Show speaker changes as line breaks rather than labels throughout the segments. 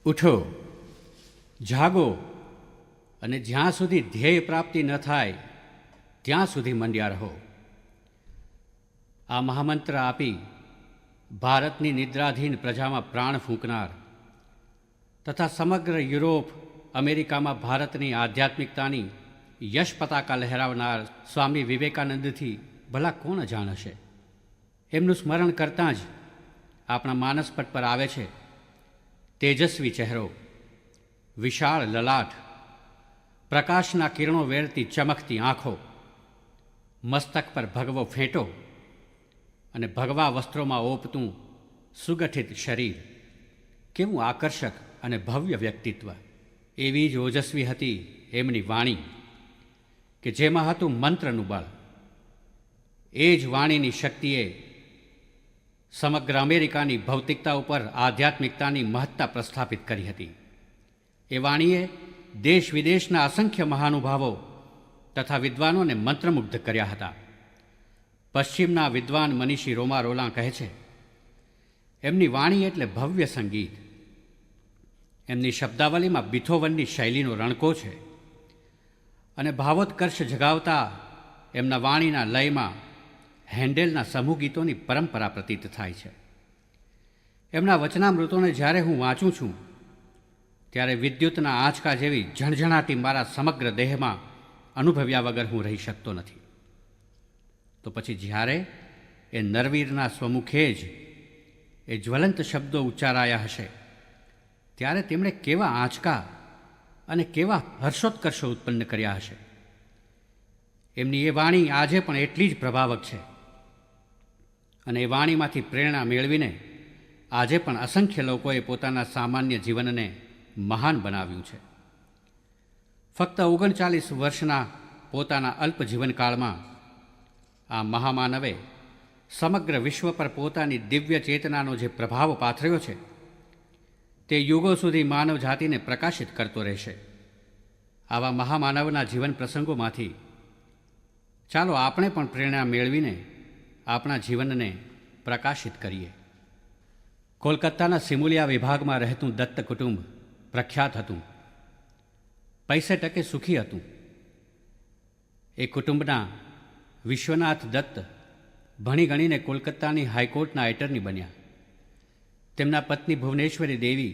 ઉઠો, જાગો અને જ્યાં સુધી ધ્યેય પ્રાપ્તિ ન થાય ત્યાં સુધી મંડ્યા રહો. આ મહામંત્ર આપી ભારતની નિદ્રાધીન પ્રજામાં પ્રાણ ફૂંકનાર તથા સમગ્ર યુરોપ, અમેરિકામાં ભારતની આધ્યાત્મિકતાની યશ પતાકા લહેરાવનાર સ્વામી વિવેકાનંદથી ભલા કોણ અજાણ હશે? એમનું સ્મરણ કરતાં જ આપણા માનસપટ પર આવે છે તેજસ્વી ચહેરો, વિશાળ લલાટ, પ્રકાશના કિરણો વેરતી ચમકતી આંખો, મસ્તક પર ભગવો ફેંટો અને ભગવા વસ્ત્રોમાં ઓપતું સુગઠિત શરીર. કેવું આકર્ષક અને ભવ્ય વ્યક્તિત્વ! એવી જ ઓજસ્વી હતી એમની વાણી કે જેમાં હતું મંત્રનું બળ. એ જ વાણીની શક્તિએ સમગ્ર અમેરિકાની ભૌતિકતા ઉપર આધ્યાત્મિકતાની મહત્તા પ્રસ્થાપિત કરી હતી. એ વાણીએ દેશ વિદેશના અસંખ્ય મહાનુભાવો તથા વિદ્વાનોને મંત્રમુગ્ધ કર્યા હતા. પશ્ચિમના વિદ્વાન મનીષી રોમા રોલાં કહે છે, એમની વાણી એટલે ભવ્ય સંગીત. એમની શબ્દાવલીમાં બીથોવનની શૈલીનો રણકો છે અને ભાવોત્કર્ષ જગાવતા એમના વાણીના લયમાં હેન્ડેલના સમૂહ ગીતોની પરંપરા પ્રતીત થાય છે. એમના વચનામૃતોને જ્યારે હું વાંચું છું ત્યારે વિદ્યુતના આંચકા જેવી ઝણઝણાટી મારા સમગ્ર દેહમાં અનુભવ્યા વગર હું રહી શકતો નથી. તો પછી જ્યારે એ નરવીરના સ્વમુખે જ એ જ્વલંત શબ્દો ઉચ્ચારાયા હશે ત્યારે તેમણે કેવા આંચકા અને કેવા હર્ષોત્કર્ષો ઉત્પન્ન કર્યા હશે! એમની એ વાણી આજે પણ એટલી જ પ્રભાવક છે અને એ વાણીમાંથી પ્રેરણા મેળવીને આજે પણ અસંખ્ય લોકોએ પોતાના સામાન્ય જીવનને મહાન બનાવ્યું છે. ફક્ત 39 વર્ષના પોતાના અલ્પ જીવનકાળમાં આ મહામાનવે સમગ્ર વિશ્વ પર પોતાની દિવ્ય ચેતનાનો જે પ્રભાવ પાથર્યો છે તે યુગો સુધી માનવ જાતિને પ્રકાશિત કરતો રહેશે. આવા મહામાનવના જીવન પ્રસંગોમાંથી ચાલો આપણે પણ પ્રેરણા મેળવીને આપણા જીવનને પ્રકાશિત કરીએ. કોલકાતાના સિમુલિયા વિભાગમાં રહેતું દત્ત કુટુંબ પ્રખ્યાત હતું, પૈસે ટકે સુખી હતું. એ કુટુંબના વિશ્વનાથ દત્ત ભણી ગણીને કોલકાતાની હાઈકોર્ટના એટર્ની બન્યા. તેમના પત્ની ભુવનેશ્વરી દેવી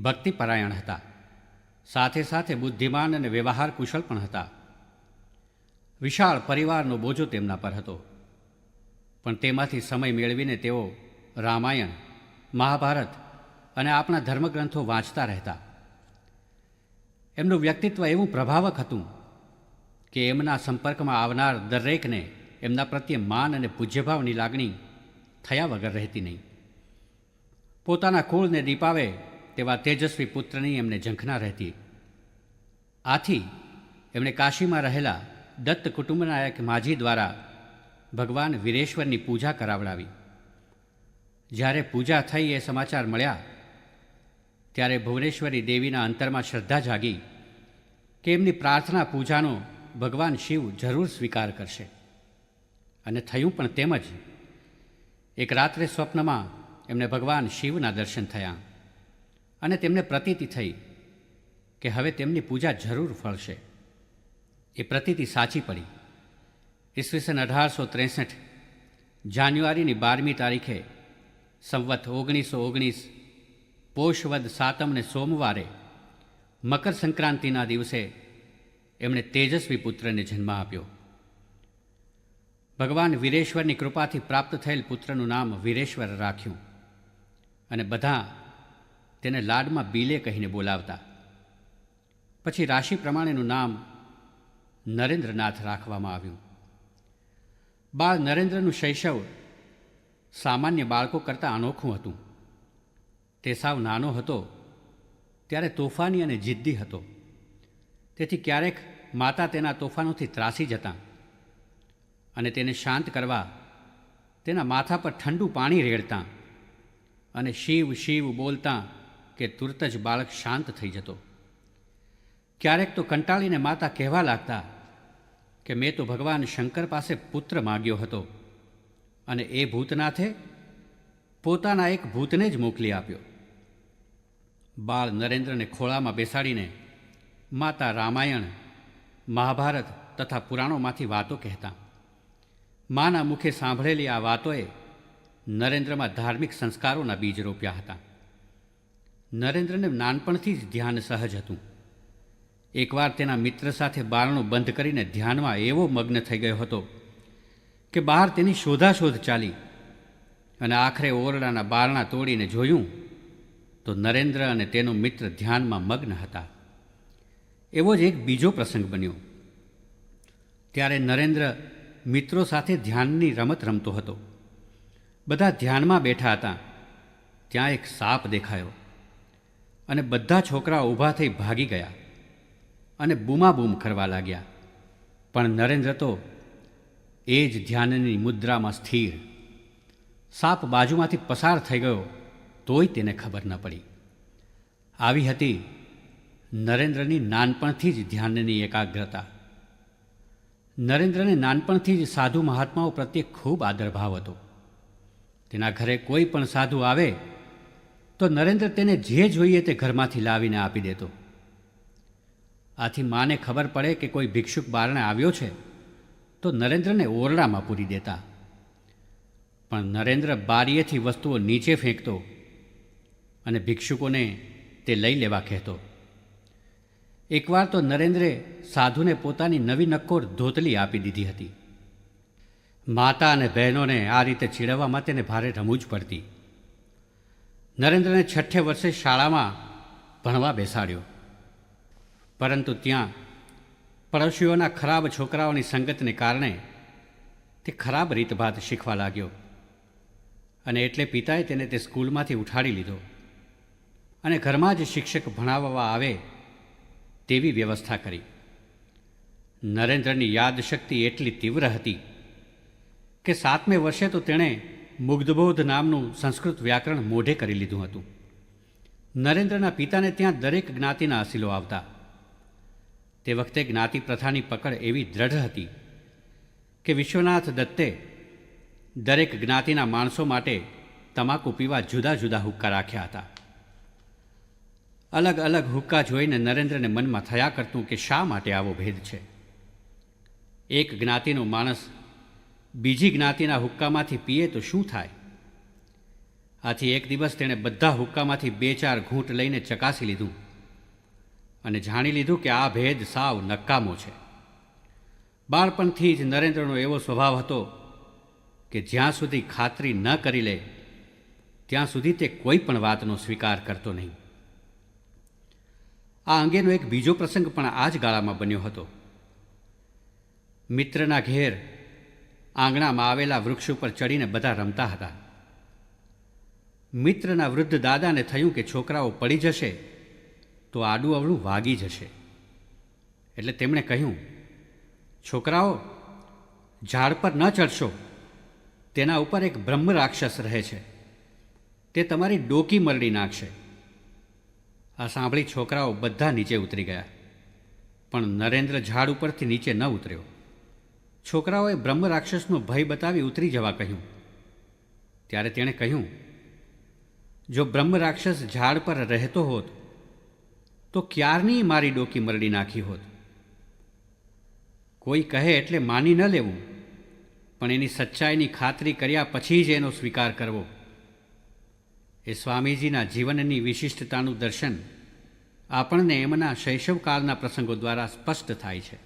ભક્તિપરાયણ હતા, સાથે સાથે બુદ્ધિમાન અને વ્યવહાર કુશળ પણ હતા. વિશાળ પરિવારનો બોજો તેમના પર હતો, પણ તેમાંથી સમય મેળવીને તેઓ રામાયણ, મહાભારત અને આપણા ધર્મગ્રંથો વાંચતા રહેતા. એમનું વ્યક્તિત્વ એવું પ્રભાવક હતું કે એમના સંપર્કમાં આવનાર દરેકને એમના પ્રત્યે માન અને પૂજ્યભાવની લાગણી થયા વગર રહેતી નહીં. પોતાના કુળને દીપાવે તેવા તેજસ્વી પુત્રની એમને ઝંખના રહેતી. આથી એમણે કાશીમાં રહેલા દત્ત કુટુંબના એક માજી દ્વારા ભગવાન વીરેશ્વરની પૂજા કરાવડાવી. જ્યારે પૂજા થઈ એ સમાચાર મળ્યા ત્યારે ભુવનેશ્વરી દેવીના અંતરમાં શ્રદ્ધા જાગી કે એમની પ્રાર્થના પૂજાનો ભગવાન શિવ જરૂર સ્વીકાર કરશે. અને થયું પણ તેમ જ. એક રાત્રે સ્વપ્નમાં એમને ભગવાન શિવના દર્શન થયા અને તેમને પ્રતીતિ થઈ કે હવે તેમની પૂજા જરૂર ફળશે. એ પ્રતીતિ સાચી પડી. ઈસવીસન 1863 જાન્યુઆરીની 12મી તારીખે સંવત 1919 પોષવદ સાતમને સોમવારે મકર સંક્રાંતિના દિવસે એમણે તેજસ્વી પુત્રને જન્મ આપ્યો. ભગવાન વીરેશ્વરની કૃપાથી પ્રાપ્ત થયેલ પુત્રનું નામ વીરેશ્વર રાખ્યું અને બધા તેને લાડમાં બીલે કહીને બોલાવતા. પછી રાશિ પ્રમાણેનું નામ નરેન્દ્રનાથ રાખવામાં આવ્યું. બાળ નરેન્દ્રનું શૈશવ સામાન્ય બાળકો કરતાં અનોખું હતું. તે સાવ નાનો હતો ત્યારે તોફાની અને જિદ્દી હતો. તેથી ક્યારેક માતા તેના તોફાનોથી ત્રાસી જતાં અને તેને શાંત કરવા તેના માથા પર ઠંડુ પાણી રેડતાં અને શિવ શિવ બોલતાં કે તુરત જ બાળક શાંત થઈ જતો. ક્યારેક તો કંટાળીને માતા કહેવા લાગતા કે મેં તો ભગવાન શંકર પાસે પુત્ર માગ્યો હતો અને એ ભૂતનાથે પોતાના એક ભૂતને જ મોકલી આપ્યો. બાળ નરેન્દ્રને ખોળામાં બેસાડીને માતા રામાયણ, મહાભારત તથા પુરાણોમાંથી વાતો કહેતા. માના મુખે સાંભળેલી આ વાતોએ નરેન્દ્રમાં ધાર્મિક સંસ્કારોના બીજ રોપ્યા હતા. નરેન્દ્રને નાનપણથી જ ધ્યાન સહજ હતું. એકવાર તેના મિત્ર સાથે બારણું બંધ કરીને ધ્યાનમાં એવો મગ્ન થઈ ગયો હતો કે બહાર તેની શોધાશોધ ચાલી અને આખરે ઓરડાના બારણા તોડીને જોયું તો નરેન્દ્ર અને તેનો મિત્ર ધ્યાનમાં મગ્ન હતા. એવો જ એક બીજો પ્રસંગ બન્યો. ત્યારે નરેન્દ્ર મિત્રો સાથે ધ્યાનની રમત રમતો હતો. બધા ધ્યાનમાં બેઠા હતા. ત્યાં એક સાપ દેખાયો અને બધા છોકરાઓ ઊભા થઈ ભાગી ગયા અને બૂમાબૂમ કરવા લાગ્યા. પણ નરેન્દ્ર તો એ જ ધ્યાનની મુદ્રામાં સ્થિર. સાપ બાજુમાંથી પસાર થઈ ગયો તોય તેને ખબર ન પડી. આવી હતી નરેન્દ્રની નાનપણથી જ ધ્યાનની એકાગ્રતા. નરેન્દ્રને નાનપણથી જ સાધુ મહાત્માઓ પ્રત્યે ખૂબ આદરભાવ હતો. તેના ઘરે કોઈ પણ સાધુ આવે તો નરેન્દ્ર તેને જે જોઈએ તે ઘરમાંથી લાવીને આપી દેતો. આથી માને ખબર પડે કે કોઈ ભિક્ષુક બારણે આવ્યો છે તો નરેન્દ્રને ઓરડામાં પૂરી દેતા. પણ નરેન્દ્ર બારીએથી વસ્તુઓ નીચે ફેંકતો અને ભિક્ષુકોને તે લઈ લેવા કહેતો. એકવાર તો નરેન્દ્રે સાધુને પોતાની નવી નક્કોર ધોતલી આપી દીધી હતી. માતા અને બહેનોને આ રીતે ચીડવવામાં તેને ભારે રમૂજ પડતી. નરેન્દ્રને 6ઠે વર્ષે શાળામાં ભણવા બેસાડ્યો. પરંતુ ત્યાં પડોશીઓના ખરાબ છોકરાઓની સંગતને કારણે તે ખરાબ રીતભાત શીખવા લાગ્યો અને એટલે પિતાએ તેને તે સ્કૂલમાંથી ઉઠાડી લીધો અને ઘરમાં જ શિક્ષક ભણાવવા આવે તેવી વ્યવસ્થા કરી. નરેન્દ્રની યાદશક્તિ એટલી તીવ્ર હતી કે 7મે વર્ષે તો તેણે મુગ્ધબોધ નામનું સંસ્કૃત વ્યાકરણ મોઢે કરી લીધું હતું. નરેન્દ્રના પિતાને ત્યાં દરેક જ્ઞાતિના અસીલો આવતા. તે વખતે જ્ઞાતિ પ્રથાની પકડ એવી દ્રઢ હતી કે વિશ્વનાથ દત્તે દરેક જ્ઞાતિના માણસો માટે તમાકુ પીવા જુદા જુદા હુક્કા રાખ્યા હતા. અલગ અલગ હુક્કા જોઈને નરેન્દ્રને મનમાં થયા કરતું કે શા માટે આવો ભેદ છે. એક જ્ઞાતિનો માણસ બીજી જ્ઞાતિના હુક્કામાંથી પીએ તો શું થાય? આથી એક દિવસ તેણે બધા હુક્કામાંથી 2-4 ઘૂંટ લઈને ચકાસી લીધું અને જાણી લીધું કે આ ભેદ સાવ નકામો છે. બાળપણથી જ નરેન્દ્રનો એવો સ્વભાવ હતો કે જ્યાં સુધી ખાતરી ન કરી લે ત્યાં સુધી તે કોઈ પણ વાતનો સ્વીકાર કરતો નહીં. આ અંગેનો એક બીજો પ્રસંગ પણ આ જ ગાળામાં બન્યો હતો. મિત્રના ઘેર આંગણામાં આવેલા વૃક્ષ ઉપર ચડીને બધા રમતા હતા. મિત્રના વૃદ્ધ દાદાને થયું કે છોકરાઓ પડી જશે તો આડું અવળું વાગી જશે. એટલે તેમણે કહ્યું, છોકરાઓ, ઝાડ પર ન ચડશો, તેના ઉપર એક બ્રહ્મ રાક્ષસ રહે છે, તે તમારી ડોકી મરડી નાખશે. આ સાંભળી છોકરાઓ બધા નીચે ઉતરી ગયા, પણ નરેન્દ્ર ઝાડ ઉપરથી નીચે ન ઉતર્યો. છોકરાઓએ બ્રહ્મ રાક્ષસનો ભય બતાવી ઉતરી જવા કહ્યું. ત્યારે તેણે કહ્યું, જો બ્રહ્મ રાક્ષસ ઝાડ પર રહેતો હોત તો ક્યારની મારી ડોકી મરડી નાખી હોત. કોઈ કહે એટલે માની ન લેવું, પણ એની સચ્ચાઈની ખાતરી કર્યા પછી જ એનો સ્વીકાર કરવો. એ સ્વામીજીના જીવનની વિશિષ્ટતાનું દર્શન આપણને એમના શૈશવકાળના પ્રસંગો દ્વારા સ્પષ્ટ થાય છે.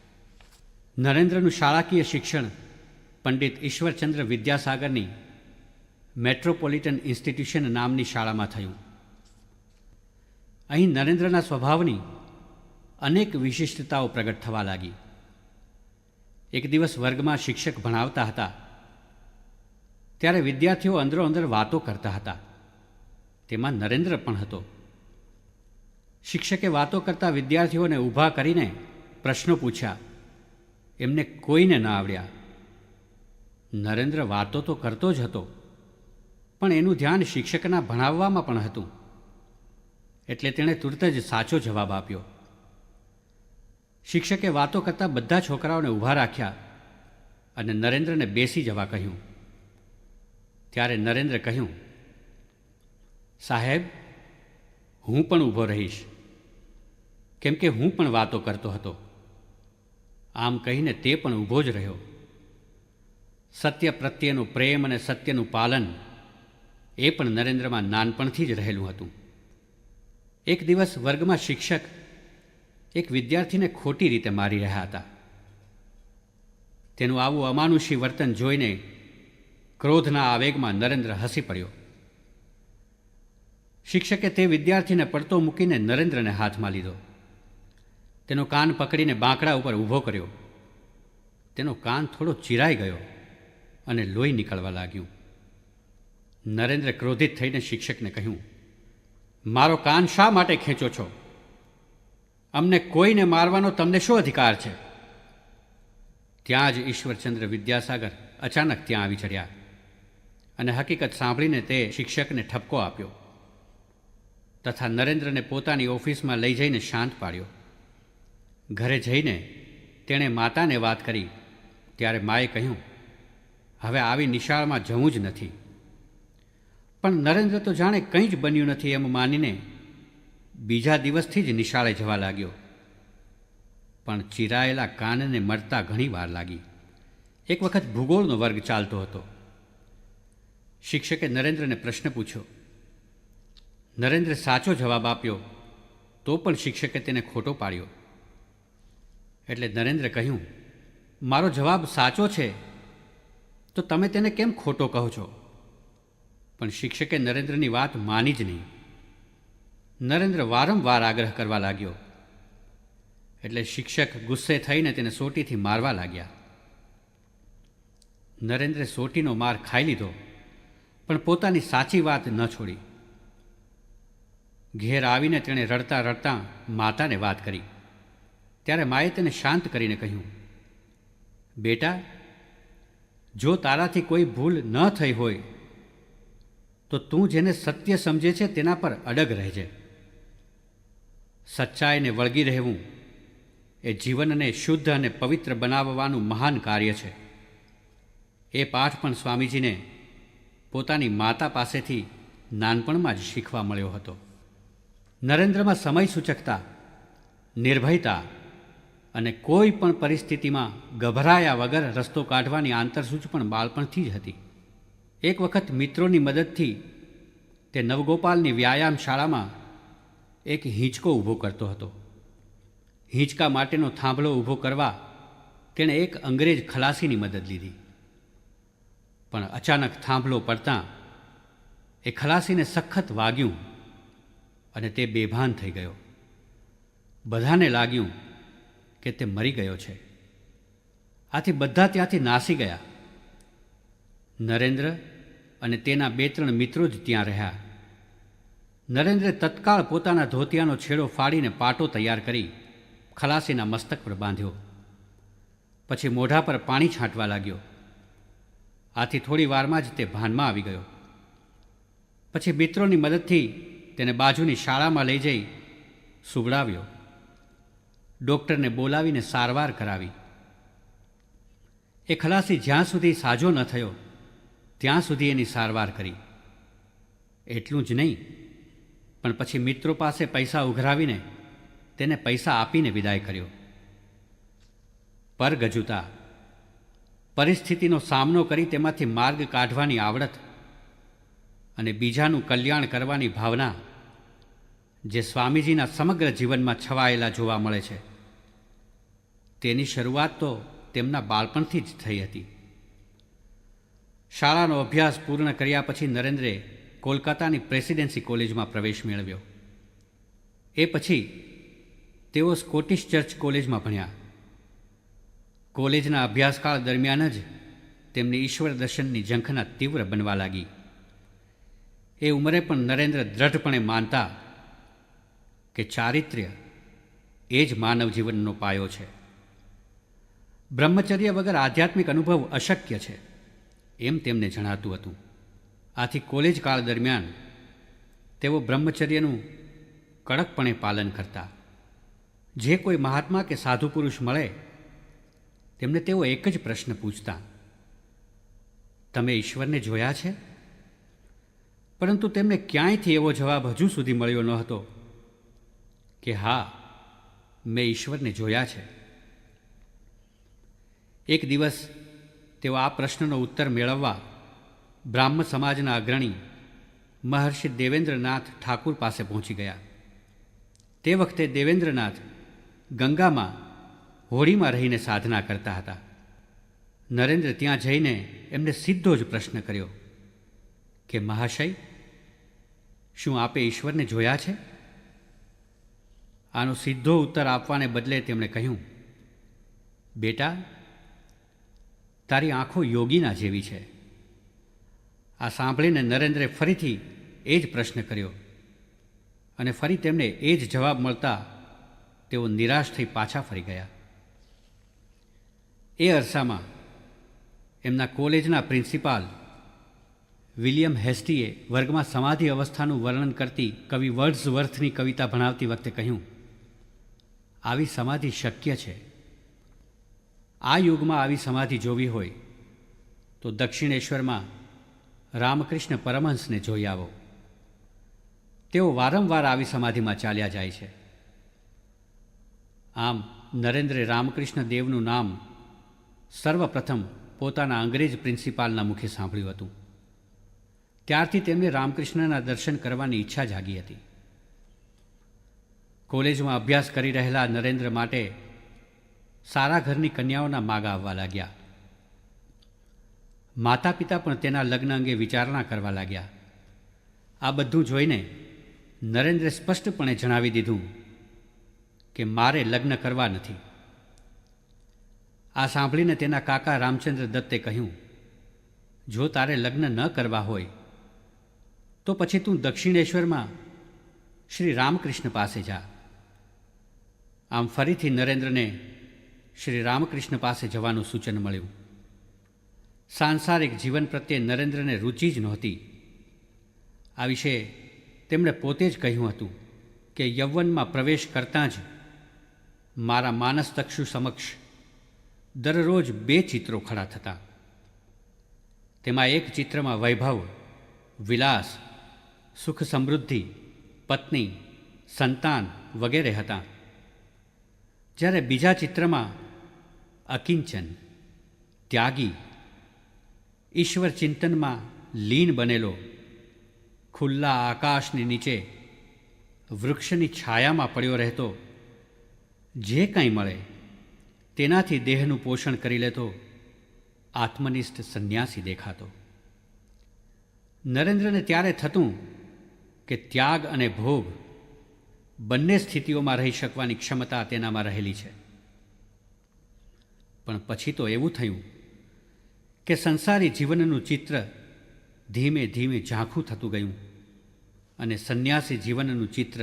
નરેન્દ્રનું શાળાકીય શિક્ષણ પંડિત ઈશ્વરચંદ્ર વિદ્યાસાગરની મેટ્રોપોલિટન ઇન્સ્ટિટ્યુશન નામની શાળામાં થયું. અહીં નરેન્દ્રના સ્વભાવની અનેક વિશિષ્ટતાઓ પ્રગટ થવા લાગી. એક દિવસ વર્ગમાં શિક્ષક ભણાવતા હતા ત્યારે વિદ્યાર્થીઓ અંદરો અંદર વાતો કરતા હતા. તેમાં નરેન્દ્ર પણ હતો. શિક્ષકે વાતો કરતા વિદ્યાર્થીઓને ઊભા કરીને પ્રશ્નો પૂછ્યા. એમને કોઈને ન આવડ્યા. નરેન્દ્ર વાતો તો કરતો જ હતો, પણ એનું ધ્યાન શિક્ષકના ભણાવવામાં પણ હતું. એટલે તેણે તુરત જ સાચો જવાબ આપ્યો. શિક્ષકે વાતો કરતા બધા છોકરાઓને ઊભા રાખ્યા અને નરેન્દ્રને બેસી જવા કહ્યું. ત્યારે નરેન્દ્ર કહ્યું, સાહેબ, હું પણ ઊભો રહીશ, કેમ કે હું પણ વાતો કરતો હતો. આમ કહીને તે પણ ઊભો જ રહ્યો. સત્ય પ્રત્યેનો પ્રેમ અને સત્યનું પાલન એ પણ નરેન્દ્રમાં નાનપણથી જ રહેલું હતું. એક દિવસ વર્ગમાં શિક્ષક એક વિદ્યાર્થીને ખોટી રીતે મારી રહ્યા હતા. તેનું આવું અમાનુષી વર્તન જોઈને ક્રોધના આવેગમાં નરેન્દ્ર હસી પડ્યો. શિક્ષકે તે વિદ્યાર્થીને પડતો મૂકીને નરેન્દ્રને હાથમાં લીધો. તેનો કાન પકડીને બાંકડા ઉપર ઊભો કર્યો. તેનો કાન થોડો ચીરાઈ ગયો અને લોહી નીકળવા લાગ્યું. નરેન્દ્ર ક્રોધિત થઈને શિક્ષકને કહ્યું, મારો કાન શા માટે ખેંચો છો? અમને કોઈને મારવાનો તમને શું અધિકાર છે? ત્યાં જ ઈશ્વરચંદ્ર વિદ્યાસાગર અચાનક ત્યાં આવી ચડ્યા અને હકીકત સાંભળીને તે શિક્ષકને ઠપકો આપ્યો તથા નરેન્દ્રને પોતાની ઓફિસમાં લઈ જઈને શાંત પાડ્યો. ઘરે જઈને તેણે માતાને વાત કરી ત્યારે માએ કહ્યું, હવે આવી નિશાળમાં જવું જ નથી. પણ નરેન્દ્ર તો જાણે કંઈ જ બન્યું નથી એમ માનીને બીજા દિવસથી જ નિશાળે જવા લાગ્યો. પણ ચીરાયેલા કાનને મળતા ઘણી વાર લાગી. એક વખત ભૂગોળનો વર્ગ ચાલતો હતો. શિક્ષકે નરેન્દ્રને પ્રશ્ન પૂછ્યો. નરેન્દ્રે સાચો જવાબ આપ્યો તો પણ શિક્ષકે તેને ખોટો પાડ્યો. એટલે નરેન્દ્રે કહ્યું, મારો જવાબ સાચો છે તો તમે તેને કેમ ખોટો કહો છો? પણ શિક્ષકે નરેન્દ્રની વાત માની જ નહીં. નરેન્દ્ર વારંવાર આગ્રહ કરવા લાગ્યો એટલે શિક્ષક ગુસ્સે થઈને તેને સોટીથી મારવા લાગ્યા. નરેન્દ્રે સોટીનો માર ખાઈ લીધો પણ પોતાની સાચી વાત ન છોડી. ઘેર આવીને તેણે રડતા રડતા માતાને વાત કરી ત્યારે માએ તેને શાંત કરીને કહ્યું, બેટા, જો તારાથી કોઈ ભૂલ ન થઈ હોય તો તું જેને સત્ય સમજે છે તેના પર અડગ રહેજે. સચ્ચાઈને વળગી રહેવું એ જીવનને શુદ્ધ અને પવિત્ર બનાવવાનું મહાન કાર્ય છે. એ પાઠ પણ સ્વામીજીને પોતાની માતા પાસેથી નાનપણમાં જ શીખવા મળ્યો હતો. નરેન્દ્રમાં સમય સૂચકતા, નિર્ભયતા અને કોઈ પણ પરિસ્થિતિમાં ગભરાયા વગર રસ્તો કાઢવાની આંતરસૂચ પણ બાળપણથી જ હતી. એક વખત મિત્રોની મદદથી તે નવગોપાલની વ્યાયામ શાળામાં એક હિંચકો ઊભો કરતો હતો. હિંચકા માટેનો થાંભલો ઊભો કરવા તેણે એક અંગ્રેજ ખલાસીની મદદ લીધી. પણ અચાનક થાંભલો પડતાં એ ખલાસીને સખત વાગ્યું અને તે બેભાન થઈ ગયો. બધાને લાગ્યું કે તે મરી ગયો છે. આથી બધા ત્યાંથી નાસી ગયા. નરેન્દ્ર અને તેના 2-3 મિત્રો જ ત્યાં રહ્યા. નરેન્દ્રે તત્કાળ પોતાના ધોતિયાનો છેડો ફાડીને પાટો તૈયાર કરી ખલાસીના મસ્તક પર બાંધ્યો. પછી મોઢા પર પાણી છાંટવા લાગ્યો. આથી થોડી વારમાં જ તે ભાનમાં આવી ગયો. પછી મિત્રોની મદદથી તેને બાજુની શાળામાં લઈ જઈ સુવડાવ્યો. ડૉક્ટરને બોલાવીને સારવાર કરાવી. એ ખલાસી જ્યાં સુધી સાજો ન થયો ત્યાં સુધી એની સારવાર કરી. એટલું જ નહીં, પણ પછી મિત્રો પાસે પૈસા ઉઘરાવીને તેને પૈસા આપીને વિદાય કર્યો. પરગજુતા, પરિસ્થિતિનો સામનો કરી તેમાંથી માર્ગ કાઢવાની આવડત અને બીજાનું કલ્યાણ કરવાની ભાવના જે સ્વામીજીના સમગ્ર જીવનમાં છવાયેલા જોવા મળે છે, તેની શરૂઆત તો તેમના બાળપણથી જ થઈ હતી. શાળાનો અભ્યાસ પૂર્ણ કર્યા પછી નરેન્દ્રે કોલકાતાની પ્રેસિડેન્સી કોલેજમાં પ્રવેશ મેળવ્યો. એ પછી તેઓ સ્કોટિશ ચર્ચ કોલેજમાં ભણ્યા. કોલેજના અભ્યાસકાળ દરમિયાન જ તેમની ઈશ્વર દર્શનની ઝંખના તીવ્ર બનવા લાગી. એ ઉંમરે પણ નરેન્દ્ર દ્રઢપણે માનતા કે ચારિત્ર્ય એ જ માનવ જીવનનો પાયો છે. બ્રહ્મચર્ય વગર આધ્યાત્મિક અનુભવ અશક્ય છે એમ તેમને જણાતું હતું. આથી કોલેજ કાળ દરમિયાન તેઓ બ્રહ્મચર્યનું કડકપણે પાલન કરતા. જે કોઈ મહાત્મા કે સાધુ પુરુષ મળે તેમને તેઓ એક જ પ્રશ્ન પૂછતા, તમે ઈશ્વરને જોયા છે? પરંતુ તેમને ક્યાંયથી એવો જવાબ હજુ સુધી મળ્યો ન હતો કે હા, મેં ઈશ્વરને જોયા છે. એક દિવસ તેઓ આ પ્રશ્નનો ઉત્તર મેળવવા બ્રાહ્મ સમાજના અગ્રણી મહર્ષિ દેવેન્દ્રનાથ ઠાકુર પાસે પહોંચી ગયા. તે વખતે દેવેન્દ્રનાથ ગંગામાં હોડીમાં રહીને સાધના કરતા હતા. નરેન્દ્ર ત્યાં જઈને એમને સીધો જ પ્રશ્ન કર્યો કે મહાશય, શું આપે ઈશ્વરને જોયા છે? આનો સીધો ઉત્તર આપવાને બદલે તેમણે કહ્યું, બેટા, તારી આંખો યોગીના જેવી છે. આ સાંભળીને નરેન્દ્રે ફરીથી એ જ પ્રશ્ન કર્યો અને ફરી તેમને એ જ જવાબ મળતા તેઓ નિરાશ થઈ પાછા ફરી ગયા. એ અરસામાં એમના કોલેજના પ્રિન્સિપાલ વિલિયમ હેસ્ટીએ વર્ગમાં સમાધિ અવસ્થાનું વર્ણન કરતી કવિ વર્ડ્સવર્થની કવિતા ભણાવતી વખતે કહ્યું, આવી સમાધિ શક્ય છે. આ યુગમાં આવી સમાધિ જોવી હોય તો દક્ષિણેશ્વરમાં રામકૃષ્ણ પરમહંસને જોઈ આવો. તેઓ વારંવાર આવી સમાધિમાં ચાલ્યા જાય છે. આમ નરેન્દ્રે રામકૃષ્ણ દેવનું નામ સર્વપ્રથમ પોતાના અંગ્રેજ પ્રિન્સિપાલના મુખે સાંભળ્યું હતું. ત્યારથી તેમને રામકૃષ્ણના દર્શન કરવાની ઈચ્છા જાગી હતી. કોલેજમાં અભ્યાસ કરી રહેલા નરેન્દ્ર માટે સારા ઘરની કન્યાઓના માગા આવવા લાગ્યા. માતા પિતા પણ તેના લગ્ન અંગે વિચારણા કરવા લાગ્યા. આ બધું જોઈને નરેન્દ્રે સ્પષ્ટપણે જણાવી દીધું કે મારે લગ્ન કરવા નથી. આ સાંભળીને તેના કાકા રામચંદ્ર દત્તે કહ્યું, જો તારે લગ્ન ન કરવા હોય તો પછી તું દક્ષિણેશ્વરમાં શ્રી રામકૃષ્ણ પાસે જા. આમ ફરીથી નરેન્દ્રને શ્રી રામકૃષ્ણ પાસે જવાનું સૂચન મળ્યું. સાંસારિક જીવન પ્રત્યે નરેન્દ્રને રુચિ જ નહોતી. આ વિશે તેમણે પોતે જ કહ્યું હતું કે યૌવનમાં પ્રવેશ કરતાં જ મારા માનસચક્ષુ સમક્ષ દરરોજ 2 ચિત્રો ખડા થતા. તેમાં એક ચિત્રમાં વૈભવ, વિલાસ, સુખ સમૃદ્ધિ, પત્ની, સંતાન વગેરે હતા, જ્યારે બીજા ચિત્રમાં અકિંચન, ત્યાગી, ઈશ્વર ચિંતનમાં લીન બનેલો, ખુલ્લા આકાશની નીચે વૃક્ષની છાયામાં પડ્યો રહેતો, જે કંઈ મળે તેનાથી દેહનું પોષણ કરી લેતો આત્મનિષ્ઠ સંન્યાસી દેખાતો. નરેન્દ્રને ત્યારે થતું કે ત્યાગ અને ભોગ બંને સ્થિતિઓમાં રહી શકવાની ક્ષમતા તેનામાં રહેલી છે. પણ પછી તો એવું થયું કે સંસારી જીવનનું ચિત્ર ધીમે ધીમે ઝાંખું થતું ગયું અને સંન્યાસી જીવનનું ચિત્ર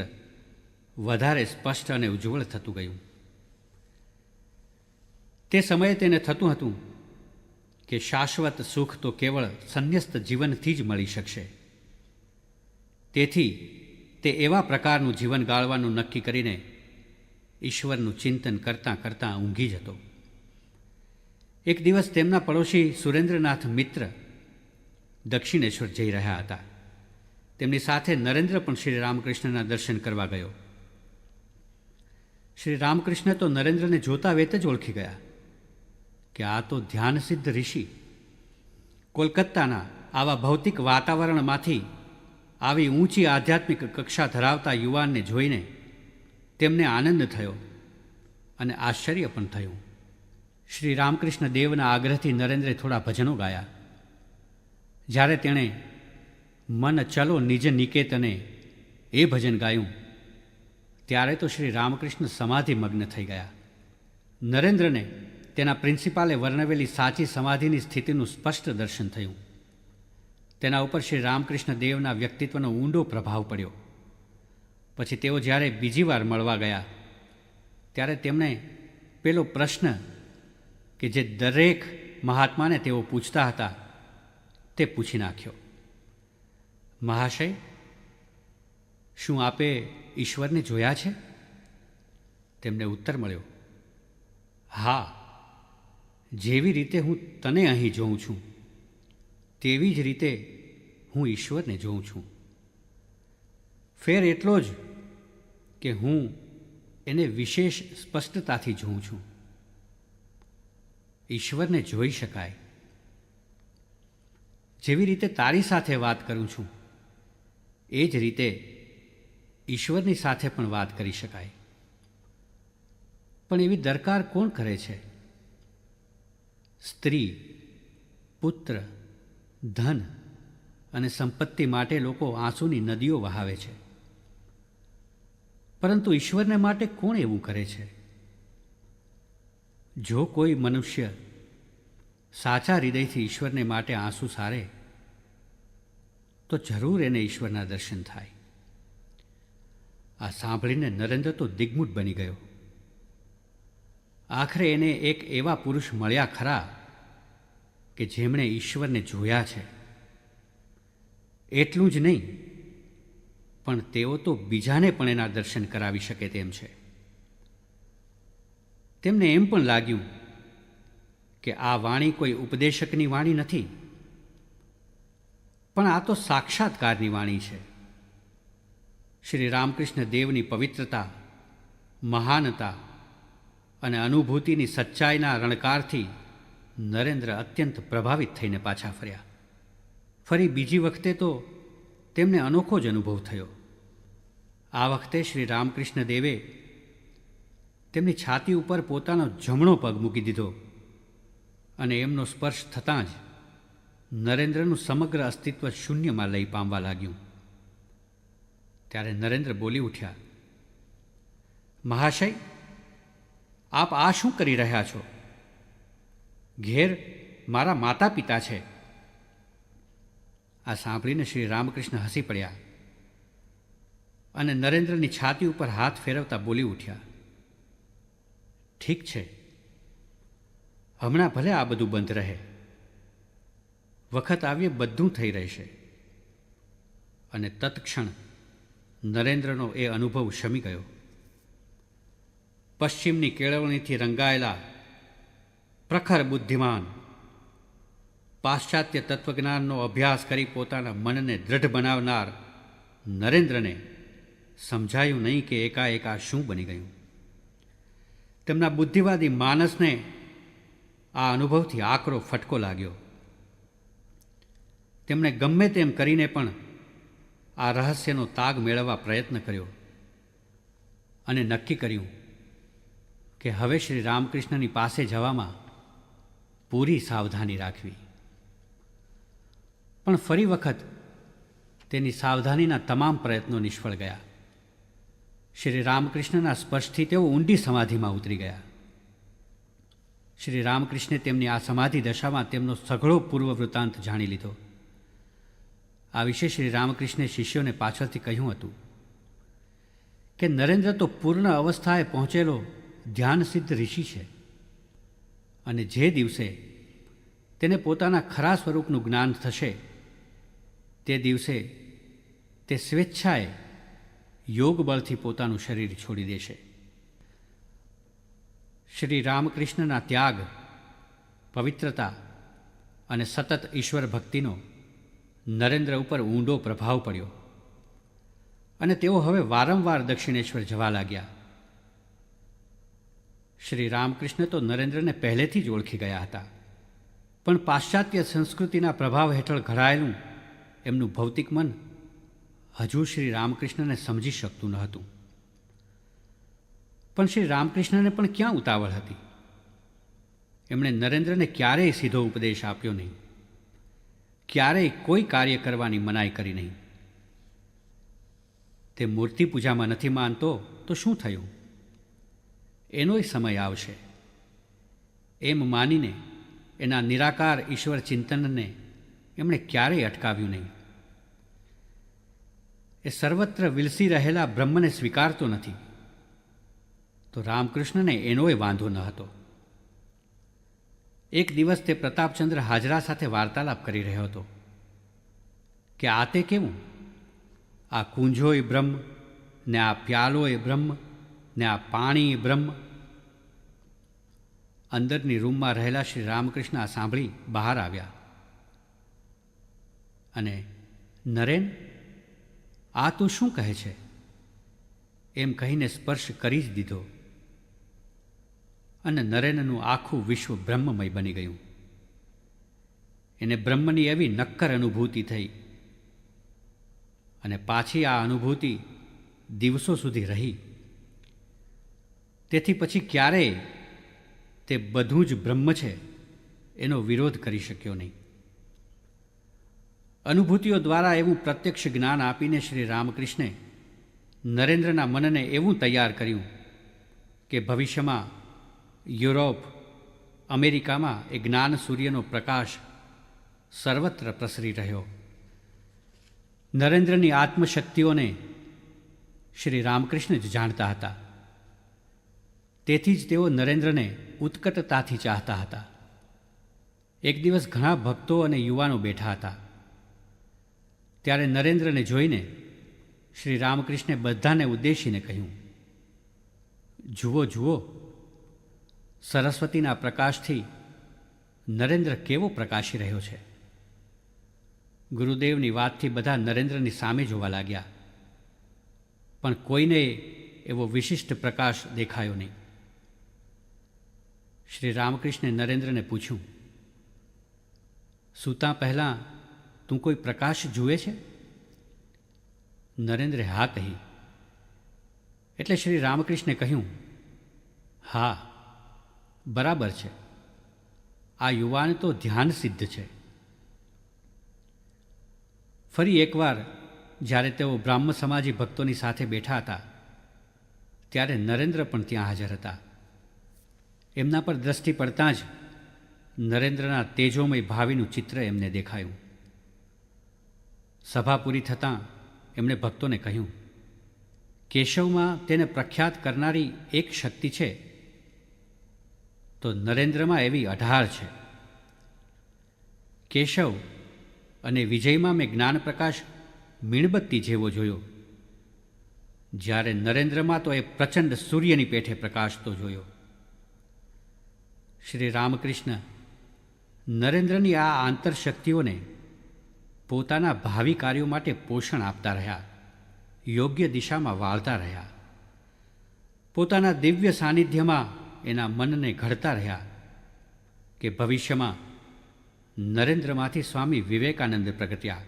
વધારે સ્પષ્ટ અને ઉજ્જવળ થતું ગયું. તે સમયે તેને થતું હતું કે શાશ્વત સુખ તો કેવળ સંન્યસ્ત જીવનથી જ મળી શકશે. તેથી તે એવા પ્રકારનું જીવન ગાળવાનું નક્કી કરીને ઈશ્વરનું ચિંતન કરતાં કરતાં ઊંઘી જતો. એક દિવસ તેમના પડોશી સુરેન્દ્રનાથ મિત્ર દક્ષિણેશ્વર જઈ રહ્યા હતા. તેમની સાથે નરેન્દ્ર પણ શ્રી રામકૃષ્ણના દર્શન કરવા ગયો. શ્રી રામકૃષ્ણ તો નરેન્દ્રને જોતા વેત જ ઓળખી ગયા કે આ તો ધ્યાનસિદ્ધ ઋષિ. કોલકાતાના આવા ભૌતિક વાતાવરણમાંથી આવી ઊંચી આધ્યાત્મિક કક્ષા ધરાવતા યુવાનને જોઈને તેમને આનંદ થયો અને આશ્ચર્ય પણ થયું. શ્રી રામકૃષ્ણ દેવના આગ્રહથી નરેન્દ્રે થોડા ભજનો ગાયા. જ્યારે તેણે મન ચલો નિજ નિકેતને એ ભજન ગાયું ત્યારે તો શ્રી રામકૃષ્ણ સમાધિમગ્ન થઈ ગયા. નરેન્દ્રને તેના પ્રિન્સિપાલે વર્ણવેલી સાચી સમાધિની સ્થિતિનું સ્પષ્ટ દર્શન થયું. તેના ઉપર શ્રી રામકૃષ્ણ દેવના વ્યક્તિત્વનો ઊંડો પ્રભાવ પડ્યો. પછી તેઓ જ્યારે બીજી વાર મળવા ગયા ત્યારે તેમણે પેલો પ્રશ્ન કે જે દરેક મહાત્માને તેઓ પૂછતા હતા તે પૂછી નાખ્યો. મહાશય, શું આપે ઈશ્વરને જોયા છે? તેમને ઉત્તર મળ્યો, હા, જેવી રીતે હું તને અહીં જોઉં છું તેવી જ રીતે હું ઈશ્વરને જોઉં છું. ફેર એટલો જ કે હું એને વિશેષ સ્પષ્ટતાથી જોઉં છું. ઈશ્વરને જોઈ શકાય. જેવી રીતે તારી સાથે વાત કરું છું એ જ રીતે ઈશ્વરની સાથે પણ વાત કરી શકાય. પણ એવી દરકાર કોણ કરે છે? સ્ત્રી, પુત્ર, ધન અને સંપત્તિ માટે લોકો આંસુની નદીઓ વહાવે છે, પરંતુ ઈશ્વરને માટે કોણ એવું કરે છે? જો કોઈ મનુષ્ય સાચા હૃદયથી ઈશ્વરને માટે આંસુ સારે તો જરૂર એને ઈશ્વરના દર્શન થાય. આ સાંભળીને નરેન્દ્ર તો દિગ્મૂઢ બની ગયો. આખરે એને એક એવા પુરુષ મળ્યા ખરા કે જેમણે ઈશ્વરને જોયા છે. એટલું જ નહીં, પણ તેઓ તો બીજાને પણ એના દર્શન કરાવી શકે તેમ છે. તેમને એમ પણ લાગ્યું કે આ વાણી કોઈ ઉપદેશકની વાણી નથી, પણ આ તો સાક્ષાત્કારની વાણી છે. શ્રી રામકૃષ્ણ દેવની પવિત્રતા, મહાનતા અને અનુભૂતિની સચ્ચાઈના રણકારથી નરેન્દ્ર અત્યંત પ્રભાવિત થઈને પાછા ફર્યા. ફરી બીજી વખતે તો તેમને અનોખો જ અનુભવ થયો. આ વખતે શ્રી રામકૃષ્ણ દેવે તેમની છાતી ઉપર પોતાનો જમણો પગ મૂકી દીધો અને એમનો સ્પર્શ થતાં જ નરેન્દ્રનું સમગ્ર અસ્તિત્વ શૂન્યમાં લઈ પામવા લાગ્યું. ત્યારે નરેન્દ્ર બોલી ઉઠ્યા, મહાશય, આપ આ શું કરી રહ્યા છો? ઘેર મારા માતા પિતા છે. આ સાંભળીને શ્રી રામકૃષ્ણ હસી પડ્યા અને નરેન્દ્રની છાતી ઉપર હાથ ફેરવતા બોલી ઉઠ્યા, ઠીક છે, હમણાં ભલે આ બધું બંધ રહે. વખત આવ્યે બધું થઈ રહેશે. અને તત્ક્ષણ નરેન્દ્રનો એ અનુભવ શમી ગયો. પશ્ચિમની કેળવણીથી રંગાયેલા પ્રખર બુદ્ધિમાન, પાશ્ચાત્ય તત્વજ્ઞાનનો અભ્યાસ કરી પોતાના મનને દ્રઢ બનાવનાર નરેન્દ્રને સમજાયું નહીં કે એકાએક આ શું બની ગયું. તેમના બુદ્ધિવાદી માનસને આ અનુભવથી આકરો ફટકો લાગ્યો. તેમણે ગમે તેમ કરીને પણ આ રહસ્યનો તાગ મેળવવા પ્રયત્ન કર્યો અને નક્કી કર્યું કે હવે શ્રી રામકૃષ્ણની પાસે જવામાં પૂરી સાવધાની રાખવી. પણ ફરી વખત તેની સાવધાનીના તમામ પ્રયત્નો નિષ્ફળ ગયા. શ્રી રામકૃષ્ણના સ્પર્શથી તેઓ ઊંડી સમાધિમાં ઉતરી ગયા. શ્રી રામકૃષ્ણે તેમની આ સમાધિ દશામાં તેમનો સઘળો પૂર્વ વૃત્તાંત જાણી લીધો. આ વિશે શ્રી રામકૃષ્ણે શિષ્યોને પાછળથી કહ્યું હતું કે નરેન્દ્ર તો પૂર્ણ અવસ્થાએ પહોંચેલો ધ્યાનસિદ્ધ ઋષિ છે અને જે દિવસે તેને પોતાના ખરા સ્વરૂપનું જ્ઞાન થશે તે દિવસે તે સ્વેચ્છાએ યોગ બળથી પોતાનું શરીર છોડી દેશે. શ્રી રામકૃષ્ણના ત્યાગ, પવિત્રતા અને સતત ઈશ્વર ભક્તિનો નરેન્દ્ર ઉપર ઊંડો પ્રભાવ પડ્યો અને તેઓ હવે વારંવાર દક્ષિણેશ્વર જવા લાગ્યા. શ્રી રામકૃષ્ણ તો નરેન્દ્રને પહેલેથી જ ઓળખી ગયા હતા, પણ પાશ્ચાત્ય સંસ્કૃતિના પ્રભાવ હેઠળ ઘડાયેલું એમનું ભૌતિક મન હજુ શ્રી રામકૃષ્ણને સમજી શકતું ન હતું. પણ શ્રી રામકૃષ્ણને પણ ક્યાં ઉતાવળ હતી. એમણે નરેન્દ્રને ક્યારેય સીધો ઉપદેશ આપ્યો નહીં, ક્યારેય કોઈ કાર્ય કરવાની મનાઈ કરી નહીં. તે મૂર્તિ પૂજામાં નથી માનતો તો શું થયું, એનોય સમય આવશે એમ માનીને એના નિરાકાર ઈશ્વર ચિંતનને એમણે ક્યારેય અટકાવ્યું નહીં. એ સર્વત્ર વિલસી રહેલા બ્રહ્મને સ્વીકારતો નથી તો રામકૃષ્ણને એનોય વાંધો ન હતો. એક દિવસ તે પ્રતાપચંદ્ર હાજરા સાથે વાર્તાલાપ કરી રહ્યો હતો કે આ તે કેવું, આ કુંજોય બ્રહ્મ ને આ પ્યાલોય બ્રહ્મ ને આ પાણી બ્રહ્મ. અંદરની રૂમમાં રહેલા શ્રી રામકૃષ્ણ આ સાંભળી બહાર આવ્યા અને નરેન, આ તું શું કહે છે? એમ કહીને સ્પર્શ કરી જ દીધો અને નરેનનું આખું વિશ્વ બ્રહ્મમય બની ગયું. એને બ્રહ્મની એવી નક્કર અનુભૂતિ થઈ અને પાછી આ અનુભૂતિ દિવસો સુધી રહી. તેથી પછી ક્યારેય તે બધું જ બ્રહ્મ છે એનો વિરોધ કરી શક્યો નહીં. અનુભૂતિઓ દ્વારા એવું પ્રત્યક્ષ જ્ઞાન આપીને શ્રી રામકૃષ્ણે નરેન્દ્રના મનને એવું તૈયાર કર્યું કે ભવિષ્યમાં યુરોપ, અમેરિકામાં એ જ્ઞાન સૂર્યનો પ્રકાશ સર્વત્ર પ્રસરી રહ્યો. નરેન્દ્રની આત્મશક્તિઓને શ્રી રામકૃષ્ણ જ જાણતા હતા. તેથી જ તેઓ નરેન્દ્રને ઉત્કટતાથી ચાહતા હતા. એક દિવસ ઘણા ભક્તો અને યુવાનો બેઠા હતા. ત્યારે નરેન્દ્રને જોઈને શ્રી રામકૃષ્ણે બધાને ઉદ્દેશીને કહ્યું, જુઓ જુઓ, સરસ્વતીના પ્રકાશથી નરેન્દ્ર કેવો પ્રકાશી રહ્યો છે. ગુરુદેવની વાતથી બધા નરેન્દ્રની સામે જોવા લાગ્યા, પણ કોઈને એવો વિશિષ્ટ પ્રકાશ દેખાયો નહીં. શ્રી રામકૃષ્ણે નરેન્દ્રને પૂછ્યું, સૂતા પહેલાં તું કોઈ પ્રકાશ જુએ છે? નરેન્દ્રે હા કહી. એટલે શ્રી રામકૃષ્ણે કહ્યું, હા, બરાબર છે, આ યુવાન તો ધ્યાન સિદ્ધ છે. ફરી એકવાર જ્યારે તેઓ બ્રાહ્મ સમાજી ભક્તોની સાથે બેઠા હતા ત્યારે નરેન્દ્ર પણ ત્યાં હાજર હતા. એમના પર દ્રષ્ટિ પડતાં જ નરેન્દ્રના તેજોમય ભાવિનું ચિત્ર એમને દેખાયું. સભા પૂરી થતાં એમણે ભક્તોને કહ્યું, કેશવમાં તેને પ્રખ્યાત કરનારી એક શક્તિ છે તો નરેન્દ્રમાં એવી 18 છે. કેશવ અને વિજયમાં મેં જ્ઞાન પ્રકાશ મીણબત્તી જેવો જોયો, જ્યારે નરેન્દ્રમાં તો એ પ્રચંડ સૂર્યની પેઠે પ્રકાશતો જોયો. શ્રી રામકૃષ્ણ નરેન્દ્રની આ આંતરશક્તિઓને પોતાના ભાવિ કાર્યો માટે પોષણ આપતા રહ્યા, યોગ્ય દિશામાં વાળતા રહ્યા. પોતાના દિવ્ય સાનિધ્યમાં એના મનને ઘડતા રહ્યા કે ભવિષ્યમાં નરેન્દ્રમાંથી સ્વામી વિવેકાનંદ પ્રગટ્યા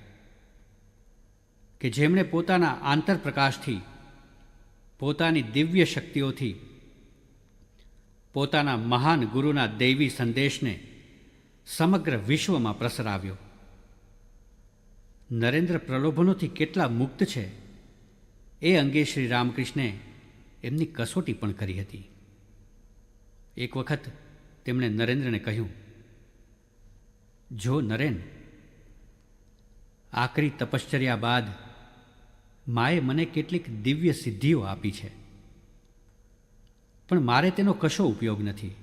કે જેમણે પોતાના આંતરપ્રકાશથી, પોતાની દિવ્ય શક્તિઓથી પોતાના મહાન ગુરુના દૈવી સંદેશને સમગ્ર વિશ્વમાં પ્રસરાવ્યો. નરેન્દ્ર પ્રલોભનોથી કેટલા મુક્ત છે એ અંગે શ્રી રામકૃષ્ણે એમની કસોટી પણ કરી હતી. એક વખત તેમણે નરેન્દ્રને કહ્યું, જો નરેન, આકરી તપશ્ચર્યા બાદ માએ મને કેટલીક દિવ્ય સિદ્ધિઓ આપી છે, પણ મારે તેનો કશો ઉપયોગ નથી.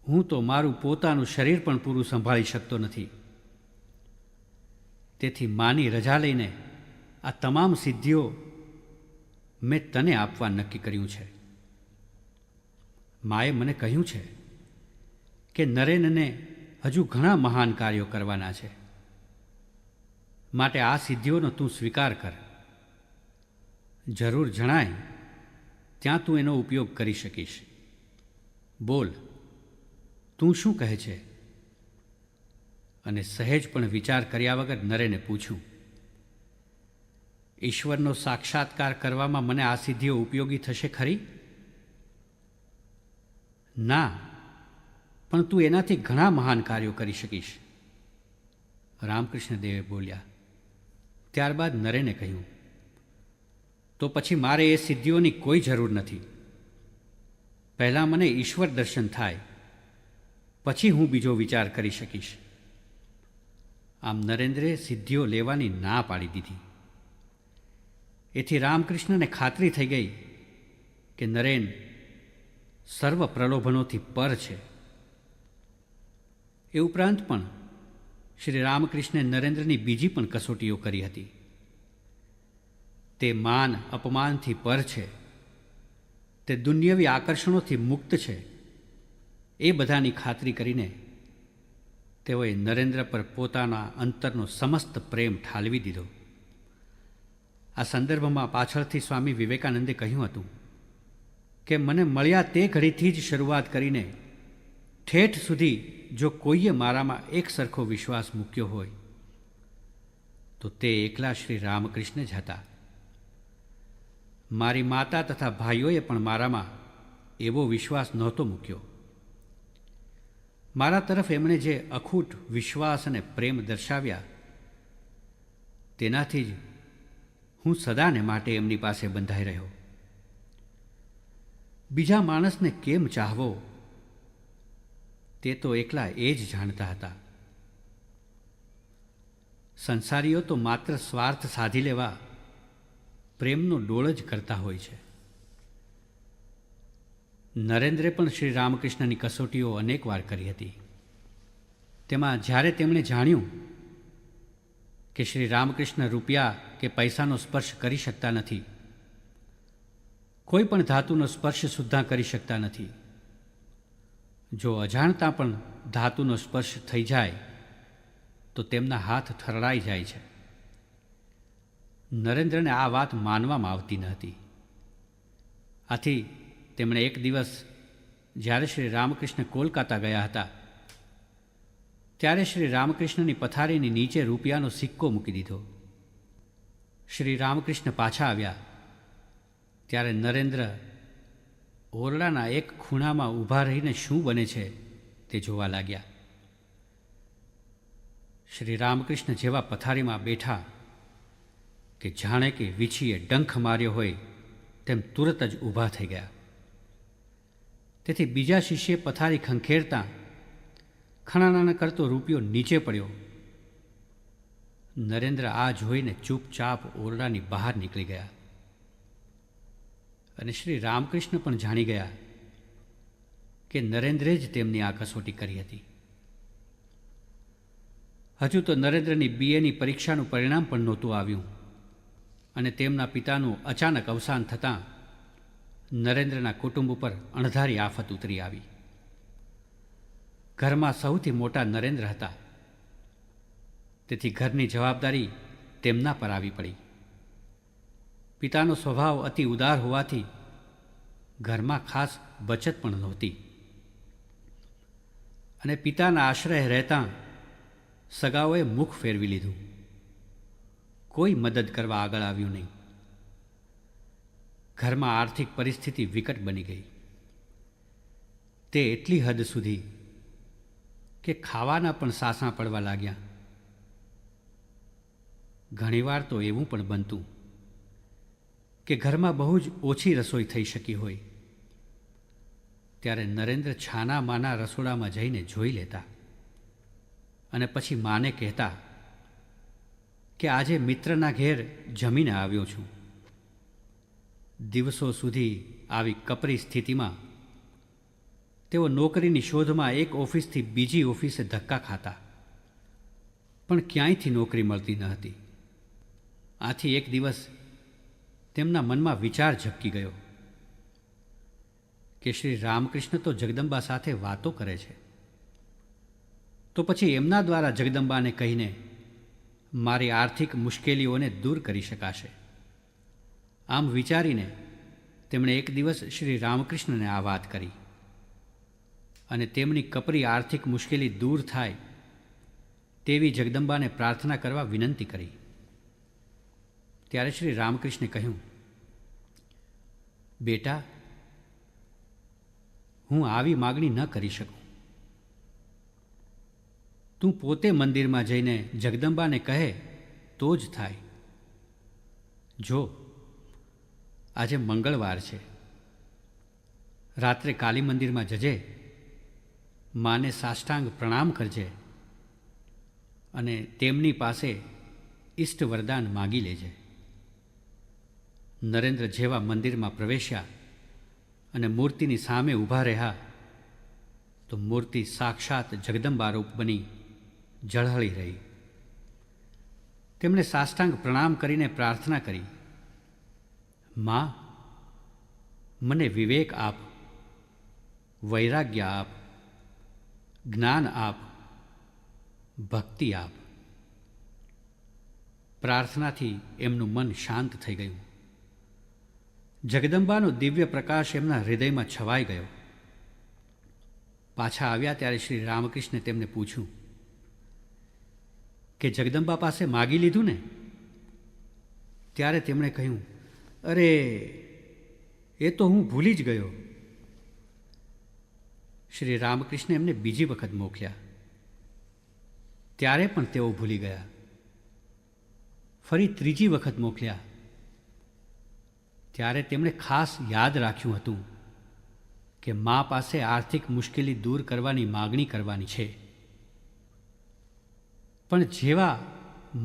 હું તો મારું પોતાનું શરીર પણ પૂરું સંભાળી શકતો નથી. તેથી માની રજા લઈને આ તમામ સિદ્ધિઓ મેં તને આપવા નક્કી કર્યું છે. માએ મને કહ્યું છે કે નરેનને હજુ ઘણા મહાન કાર્યો કરવાના છે, માટે આ સિદ્ધિઓનો તું સ્વીકાર કર. જરૂર જણાય ત્યાં તું એનો ઉપયોગ કરી શકીશ. બોલ, તું શું કહે છે? અને સહેજ પણ વિચાર કર્યા વગર નરેને પૂછ્યું, ઈશ્વરનો સાક્ષાત્કાર કરવામાં મને આ સિદ્ધિઓ ઉપયોગી થશે ખરી? ના, પણ તું એનાથી ઘણા મહાન કાર્યો કરી શકીશ, રામકૃષ્ણ દેવે બોલ્યા. ત્યારબાદ નરેને કહ્યું, તો પછી મારે એ સિદ્ધિઓની કોઈ જરૂર નથી. પહેલાં મને ઈશ્વર દર્શન થાય, પછી હું બીજો વિચાર કરી શકીશ. આમ નરેન્દ્રે સિદ્ધિઓ લેવાની ના પાડી દીધી. એથી રામકૃષ્ણને ખાતરી થઈ ગઈ કે નરેન સર્વ પ્રલોભનોથી પર છે. એ ઉપરાંત પણ શ્રી રામકૃષ્ણે નરેન્દ્રની બીજી પણ કસોટીઓ કરી હતી. તે માન અપમાનથી પર છે, તે દુન્યવી આકર્ષણોથી મુક્ત છે, એ બધાની ખાતરી કરીને તેઓએ નરેન્દ્ર પર પોતાના અંતરનો સમસ્ત પ્રેમ ઠાલવી દીધો આ સંદર્ભમાં પાછળથી સ્વામી વિવેકાનંદે કહ્યું હતું કે મને મળ્યા તે ઘડીથી જ શરૂઆત કરીને ઠેઠ સુધી જો કોઈએ મારામાં એક સરખો વિશ્વાસ મૂક્યો હોય તો તે એકલા શ્રી રામકૃષ્ણ જ હતા. મારી માતા તથા ભાઈઓએ પણ મારામાં એવો વિશ્વાસ નહોતો મૂક્યો. મારા તરફ એમણે જે અખૂટ વિશ્વાસ અને પ્રેમ દર્શાવ્યા તેનાથી જ હું સદાને માટે એમની પાસે બંધાઈ રહ્યો. બીજા માણસને કેમ ચાહવો તે તો એકલા એ જ જાણતા હતા. સંસારીઓ તો માત્ર સ્વાર્થ સાધી લેવા પ્રેમનો ડોળ જ કરતા હોય છે. નરેન્દ્રે પણ શ્રી રામકૃષ્ણની કસોટીઓ અનેક વાર કરી હતી. તેમાં જ્યારે તેમણે જાણ્યું કે શ્રી રામકૃષ્ણ રૂપિયા કે પૈસાનો સ્પર્શ કરી શકતા નથી, કોઈ પણ ધાતુનો સ્પર્શ સુદ્ધા કરી શકતા નથી, જો અજાણતા પણ ધાતુનો સ્પર્શ થઈ જાય તો તેમના હાથ ઠરડાઈ જાય છે. નરેન્દ્રને આ વાત માનવામાં આવતી ન હતી. આથી તેમણે એક દિવસ જ્યારે શ્રી રામકૃષ્ણ કોલકાતા ગયા હતા ત્યારે શ્રી રામકૃષ્ણની પથારીની નીચે રૂપિયાનો સિક્કો મૂકી દીધો. શ્રી રામકૃષ્ણ પાછા આવ્યા ત્યારે નરેન્દ્ર ઓરડાના એક ખૂણામાં ઊભા રહીને શું બને છે તે જોવા લાગ્યા. શ્રી રામકૃષ્ણ જેવા પથારીમાં બેઠા કે જાણે કે વીછીએ ડંખ માર્યો હોય તેમ તુરત જ ઊભા થઈ ગયા. તેથી બીજા શિષ્યે પથારી ખંખેરતા ખણાના કરતો રૂપિયો નીચે પડ્યો. નરેન્દ્ર આ જોઈને ચૂપચાપ ઓરડાની બહાર નીકળી ગયા અને શ્રી રામકૃષ્ણ પણ જાણી ગયા કે નરેન્દ્રે જ તેમની આ કસોટી કરી હતી. હજુ તો નરેન્દ્રની બીએની પરીક્ષાનું પરિણામ પણ નહોતું આવ્યું અને તેમના પિતાનું અચાનક અવસાન થતાં નરેન્દ્રના કુટુંબ ઉપર અણધારી આફત ઉતરી આવી. ઘરમાં સૌથી મોટા નરેન્દ્ર હતા, તેથી ઘરની જવાબદારી તેમના પર આવી પડી. પિતાનો સ્વભાવ અતિ ઉદાર હોવાથી ઘરમાં ખાસ બચત પણ નહોતી અને પિતાના આશ્રય રહેતાં સગાઓએ મુખ ફેરવી લીધું. કોઈ મદદ કરવા આગળ આવ્યું નહીં. ઘરમાં આર્થિક પરિસ્થિતિ વિકટ બની ગઈ. તે એટલી હદ સુધી કે ખાવાના પણ સાસા પડવા લાગ્યા. ઘણીવાર તો એવું પણ બનતું કે ઘરમાં બહુ જ ઓછી રસોઈ થઈ શકી હોય ત્યારે નરેન્દ્ર છાના માના રસોડામાં જઈને જોઈ લેતા અને પછી માને કહેતા કે આજે મિત્રના ઘેર જમીને આવ્યો છું. દિવસો સુધી આવી કપરી સ્થિતિમાં તેઓ નોકરીની શોધમાં એક ઓફિસથી બીજી ઓફિસે ધક્કા ખાતા, પણ ક્યાંયથી નોકરી મળતી ન હતી. આથી એક દિવસ તેમના મનમાં વિચાર ઝબકી ગયો કે શ્રી રામકૃષ્ણ તો જગદંબા સાથે વાતો કરે છે, તો પછી એમના દ્વારા જગદંબાને કહીને મારી આર્થિક મુશ્કેલીઓને દૂર કરી શકાશે. આમ વિચારીને તેમણે એક દિવસ શ્રી રામકૃષ્ણને આ વાત કરી અને તેમની કપરી આર્થિક મુશ્કેલી દૂર થાય તેવી જગદંબાને પ્રાર્થના કરવા વિનંતી કરી. ત્યારે શ્રી રામકૃષ્ણે કહ્યું, બેટા, હું આવી માગણી ન કરી શકું. તું પોતે મંદિરમાં જઈને જગદંબાને કહે તો જ થાય. જો આજે મંગળવાર છે, રાત્રે કાલી મંદિરમાં જજે, માને સાષ્ટાંગ પ્રણામ કરજે અને તેમની પાસે ઇષ્ટ વરદાન માગી લેજે. નરેન્દ્ર જેવા મંદિરમાં પ્રવેશ્યા અને મૂર્તિની સામે ઊભા રહ્યા તો મૂર્તિ સાક્ષાત જગદંબા રૂપ બની ઝળહળી રહી. તેમણે સાષ્ટાંગ પ્રણામ કરીને પ્રાર્થના કરી, માં, મને વિવેક આપ, વૈરાગ્ય આપ, જ્ઞાન આપ, ભક્તિ આપ. પ્રાર્થનાથી એમનું મન શાંત થઈ ગયું. જગદંબાનો દિવ્ય પ્રકાશ એમના હૃદયમાં છવાઈ ગયો. પાછા આવ્યા ત્યારે શ્રી રામકૃષ્ણે તેમને પૂછ્યું કે જગદંબા પાસે માગી લીધું ને? ત્યારે તેમણે કહ્યું, અરે એ તો હું ભૂલી જ ગયો. શ્રી રામકૃષ્ણે એમને બીજી વખત મોકલ્યા. ત્યારે પણ તેઓ ભૂલી ગયા. ફરી ત્રીજી વખત મોકલ્યા ત્યારે તેમણે ખાસ યાદ રાખ્યું હતું કે મા પાસે આર્થિક મુશ્કેલી દૂર કરવાની માગણી કરવાની છે. પણ જેવા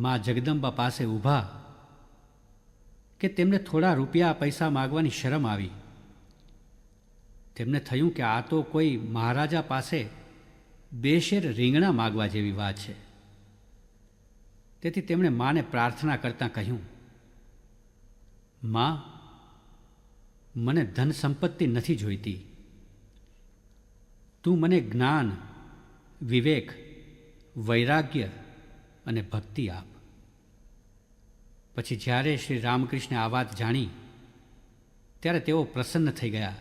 મા જગદંબા પાસે ઊભા કે તેમને થોડા રૂપિયા પૈસા માગવાની શરમ આવી. તેમને થયું કે આ તો કોઈ મહારાજા પાસે બે શેર રીંગણા માગવા જેવી વાત છે. તેથી તેમણે માને પ્રાર્થના કરતાં કહ્યું, મા, મને ધન સંપત્તિ નથી જોઈતી. તું મને જ્ઞાન, વિવેક, વૈરાગ્ય અને ભક્તિ આપ. પછી જ્યારે શ્રી રામકૃષ્ણે આ વાત જાણી ત્યારે તેઓ પ્રસન્ન થઈ ગયા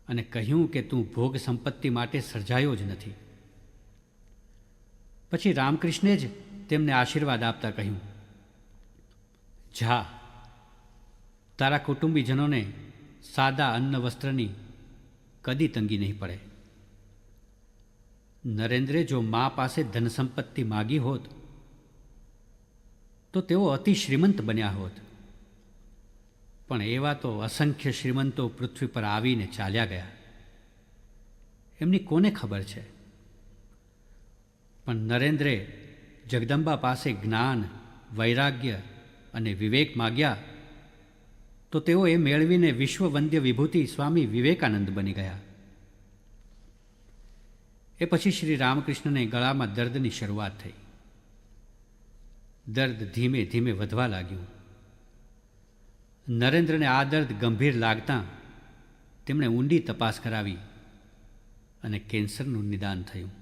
અને કહ્યું કે તું ભોગ સંપત્તિ માટે સર્જાયો જ નથી. પછી રામકૃષ્ણે જ તેમને આશીર્વાદ આપતા કહ્યું, જા, તારા કુટુંબીજનોને સાદા અન્ન વસ્ત્રની કદી તંગી નહીં પડે. નરેન્દ્રે જો મા પાસે ધન સંપત્તિ માગી હોત તો તેઓ અતિ શ્રીમંત બન્યા હોત. પણ એવા તો અસંખ્ય શ્રીમંતો પૃથ્વી પર આવીને ચાલ્યા ગયા. એમની કોને ખબર છે? પણ નરેન્દ્રે જગદંબા પાસે જ્ઞાન, વૈરાગ્ય અને વિવેક માગ્યા તો તેઓ એ મેળવીને વિશ્વવંદ્ય વિભૂતિ સ્વામી વિવેકાનંદ બની ગયા. એ પછી શ્રી રામકૃષ્ણને ગળામાં દર્દની શરૂઆત થઈ. દર્દ ધીમે ધીમે વધવા લાગ્યું. નરેન્દ્રને આ દર્દ ગંભીર લાગતાં તેમણે ઊંડી તપાસ કરાવી અને કેન્સરનું નિદાન થયું.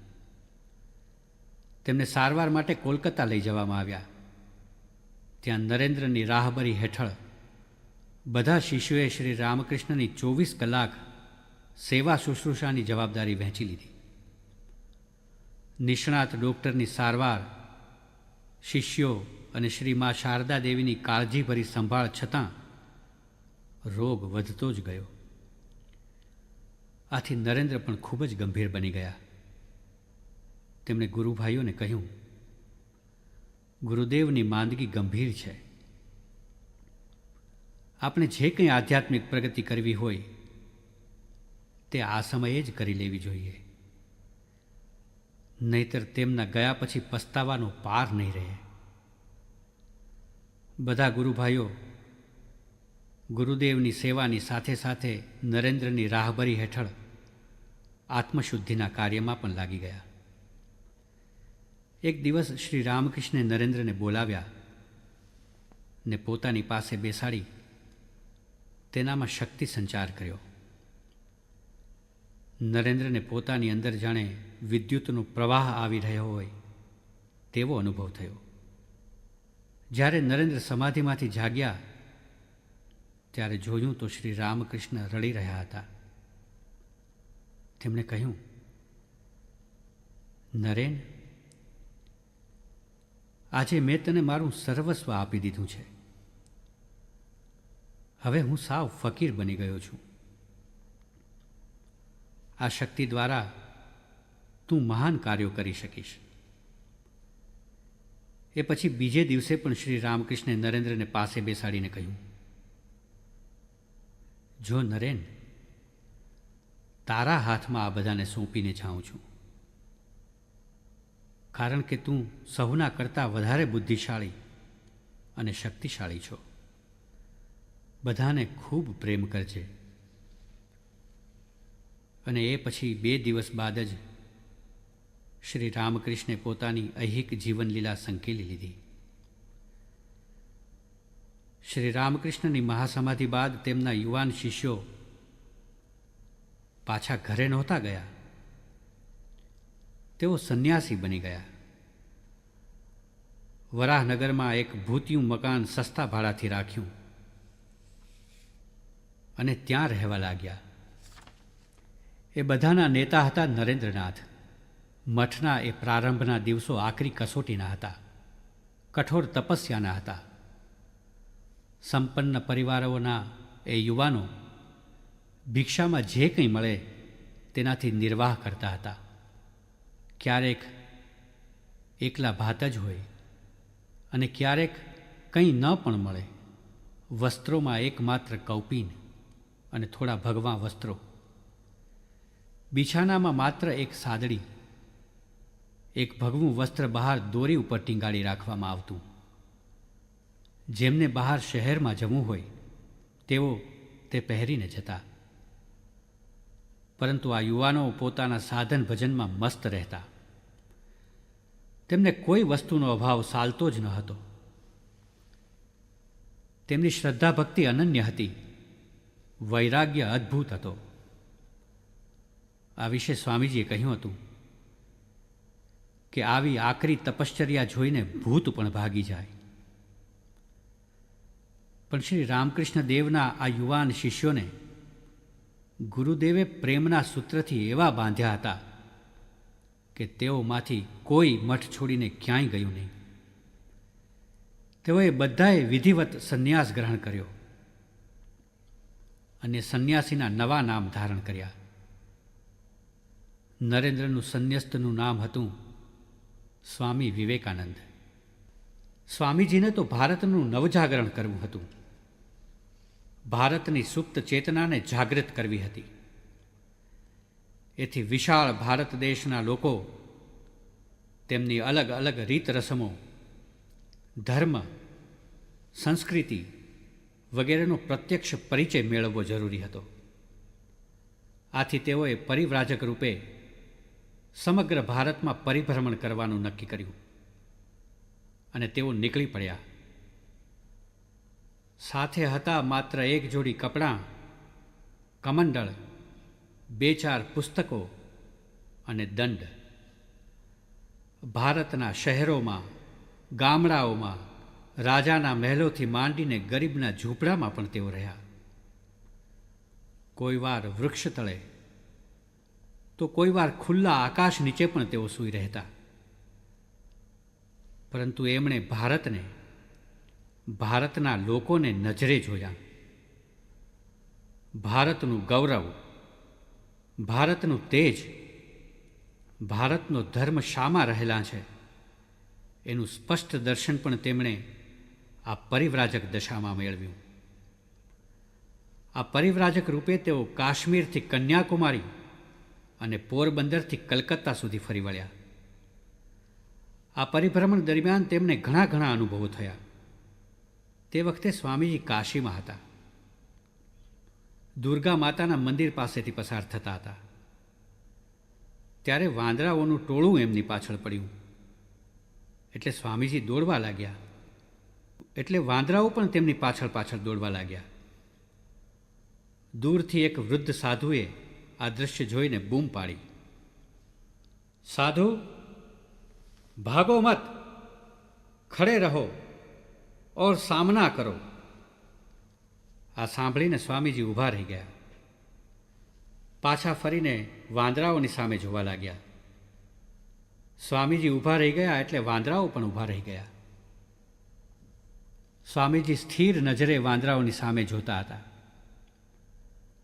તેમને સારવાર માટે કોલકાતા લઈ જવામાં આવ્યા. ત્યાં નરેન્દ્રની રાહબરી હેઠળ બધા શિષ્યોએ શ્રી રામકૃષ્ણની 24 કલાક સેવા શુશ્રૂષાની જવાબદારી વહેંચી લીધી. નિષ્ણાત ડૉક્ટરની સારવાર, શિષ્યો અને શ્રી મા શારદા દેવીની કાળજીભરી સંભાળ છતાં રોગ વધતો જ ગયો. આથી નરેન્દ્ર પણ ખૂબ જ ગંભીર બની ગયા. તેમણે ગુરુભાઈઓને કહ્યું, ગુરુદેવની માંદગી ગંભીર છે. આપણે જે કંઈ આધ્યાત્મિક પ્રગતિ કરવી હોય તે આ સમયે જ કરી લેવી જોઈએ. નહીતર તેમના ગયા પછી પસ્તાવાનો પાર નહીં રહે. બધા ગુરુભાઈઓ ગુરુદેવની સેવાની સાથે સાથે નરેન્દ્રની રાહબરી હેઠળ આત્મશુદ્ધિના કાર્યમાં પણ લાગી ગયા. એક દિવસ શ્રી રામકૃષ્ણે નરેન્દ્રને બોલાવ્યા ને પોતાની પાસે બેસાડી તેનામાં શક્તિ સંચાર કર્યો. નરેન્દ્રને પોતાની અંદર જાણે વિદ્યુતનો પ્રવાહ આવી રહ્યો હોય તેવો અનુભવ થયો. જ્યારે નરેન્દ્ર સમાધિમાંથી જાગ્યા ત્યારે જોયું તો શ્રી રામકૃષ્ણ રડી રહ્યા હતા. તેમણે કહ્યું, નરેન, આજે મેં તને મારું સર્વસ્વ આપી દીધું છે. હવે હું સાવ ફકીર બની ગયો છું. આ શક્તિ દ્વારા તું મહાન કાર્યો કરી શકીશ. એ પછી બીજે દિવસે પણ શ્રી રામકૃષ્ણે નરેન્દ્રને પાસે બેસાડીને કહ્યું, જો નરેન, તારા હાથમાં આ બધાને સોંપીને જાઉં છું. કારણ કે તું સહુના કરતાં વધારે બુદ્ધિશાળી અને શક્તિશાળી છો. બધાને ખૂબ પ્રેમ કરજે. અને એ પછી 2 દિવસ બાદ જ શ્રી રામકૃષ્ણે પોતાની ઐહિક જીવનલીલા સંકેલી લીધી. શ્રી રામકૃષ્ણની મહાસમાધિ બાદ તેમના યુવાન શિષ્યો પાછા ઘરે નહોતા ગયા. તેઓ સંન્યાસી બની ગયા. વરાહનગરમાં એક ભૂતિયું મકાન સસ્તા ભાડાથી રાખ્યું અને ત્યાં રહેવા લાગ્યા. એ બધાના નેતા હતા નરેન્દ્રનાથ. મઠના એ પ્રારંભના દિવસો આકરી કસોટીના હતા, કઠોર તપસ્યાના હતા. સંપન્ન પરિવારોના એ યુવાનો ભિક્ષામાં જે કંઈ મળે તેનાથી નિર્વાહ કરતા હતા. ક્યારેક એકલા ભાત જ હોય અને ક્યારેક કંઈ ન પણ મળે. વસ્ત્રોમાં એકમાત્ર કૌપીન અને થોડા ભગવાં વસ્ત્રો. બિછાનામાં માત્ર એક સાદડી, એક ભગવું વસ્ત્ર બહાર દોરી ઉપર ટીંગાડી રાખવામાં આવતું. જેમને બહાર શહેરમાં જવું હોય તેઓ તે પહેરીને જતા. પરંતુ આ યુવાનો પોતાના સાધન ભજનમાં મસ્ત રહેતા. તેમને કોઈ વસ્તુનો અભાવ સાલતો જ ન હતો. તેમની શ્રદ્ધા ભક્તિ અનન્ય હતી, વૈરાગ્ય અદ્ભુત હતો. આ વિશે સ્વામીજીએ કહ્યું હતું કે આવી આકરી તપશ્ચર્યા જોઈને ભૂત પણ ભાગી જાય. પણ શ્રી રામકૃષ્ણ દેવના આ યુવાન શિષ્યોને ગુરુદેવે પ્રેમના સૂત્રથી એવા બાંધ્યા હતા કે તેઓમાંથી કોઈ મઠ છોડીને ક્યાંય ગયું નહીં. તેઓએ બધાએ વિધિવત સંન્યાસ ગ્રહણ કર્યો અને સંન્યાસીના નવા નામ ધારણ કર્યા. નરેન્દ્રનું સંન્યસ્તનું નામ હતું સ્વામી વિવેકાનંદ. સ્વામીજીને તો ભારતનું નવજાગરણ કરવું હતું, ભારતની સુપ્ત ચેતનાને જાગૃત કરવી હતી. એથી વિશાળ ભારત દેશના લોકો તેમની અલગ અલગ રીત રસમો, ધર્મ, સંસ્કૃતિ વગેરેનો પ્રત્યક્ષ પરિચય મેળવવો જરૂરી હતો. આથી તેઓએ પરિવ્રાજક રૂપે સમગ્ર ભારતમાં પરિભ્રમણ કરવાનું નક્કી કર્યું અને તેઓ નીકળી પડ્યા. સાથે હતા માત્ર એક જોડી કપડાં, કમંડળ, 2-4 પુસ્તકો અને દંડ. ભારતના શહેરોમાં, ગામડાઓમાં, રાજાના મહેલોથી માંડીને ગરીબના ઝૂંપડામાં પણ તેઓ રહ્યા. કોઈ વાર વૃક્ષ તળે તો કોઈ વાર ખુલ્લા આકાશ નીચે પણ તેઓ સૂઈ રહેતા. પરંતુ એમણે ભારતને, ભારતના લોકોને નજરે જોયા. ભારતનું ગૌરવ, ભારતનું તેજ, ભારતનો ધર્મ શામાં રહેલા છે એનું સ્પષ્ટ દર્શન પણ તેમણે આ પરિવ્રાજક દશામાં મેળવ્યું. આ પરિવ્રાજક રૂપે તેઓ કાશ્મીરથી કન્યાકુમારી અને પોરબંદરથી કલકત્તા સુધી ફરી વળ્યા. આ પરિભ્રમણ દરમિયાન તેમને ઘણા અનુભવો થયા. તે વખતે સ્વામીજી કાશીમાં હતા. દુર્ગા માતાના મંદિર પાસેથી પસાર થતા હતા ત્યારે વાંદરાઓનું ટોળું એમની પાછળ પડ્યું. એટલે સ્વામીજી દોડવા લાગ્યા, એટલે વાંદરાઓ પણ તેમની પાછળ દોડવા લાગ્યા. દૂરથી એક વૃદ્ધ સાધુએ આ દૃશ્ય જોઈને બૂમ પાડી, સાધુ, ભાગો મત, ખડે રહો ઓર સામના કરો. આ સાંભળીને સ્વામીજી ઊભા રહી ગયા. પાછા ફરીને વાંદરાઓની સામે જોવા લાગ્યા. સ્વામીજી ઊભા રહી ગયા એટલે વાંદરાઓ પણ ઊભા રહી ગયા. સ્વામીજી સ્થિર નજરે વાંદરાઓની સામે જોતા હતા.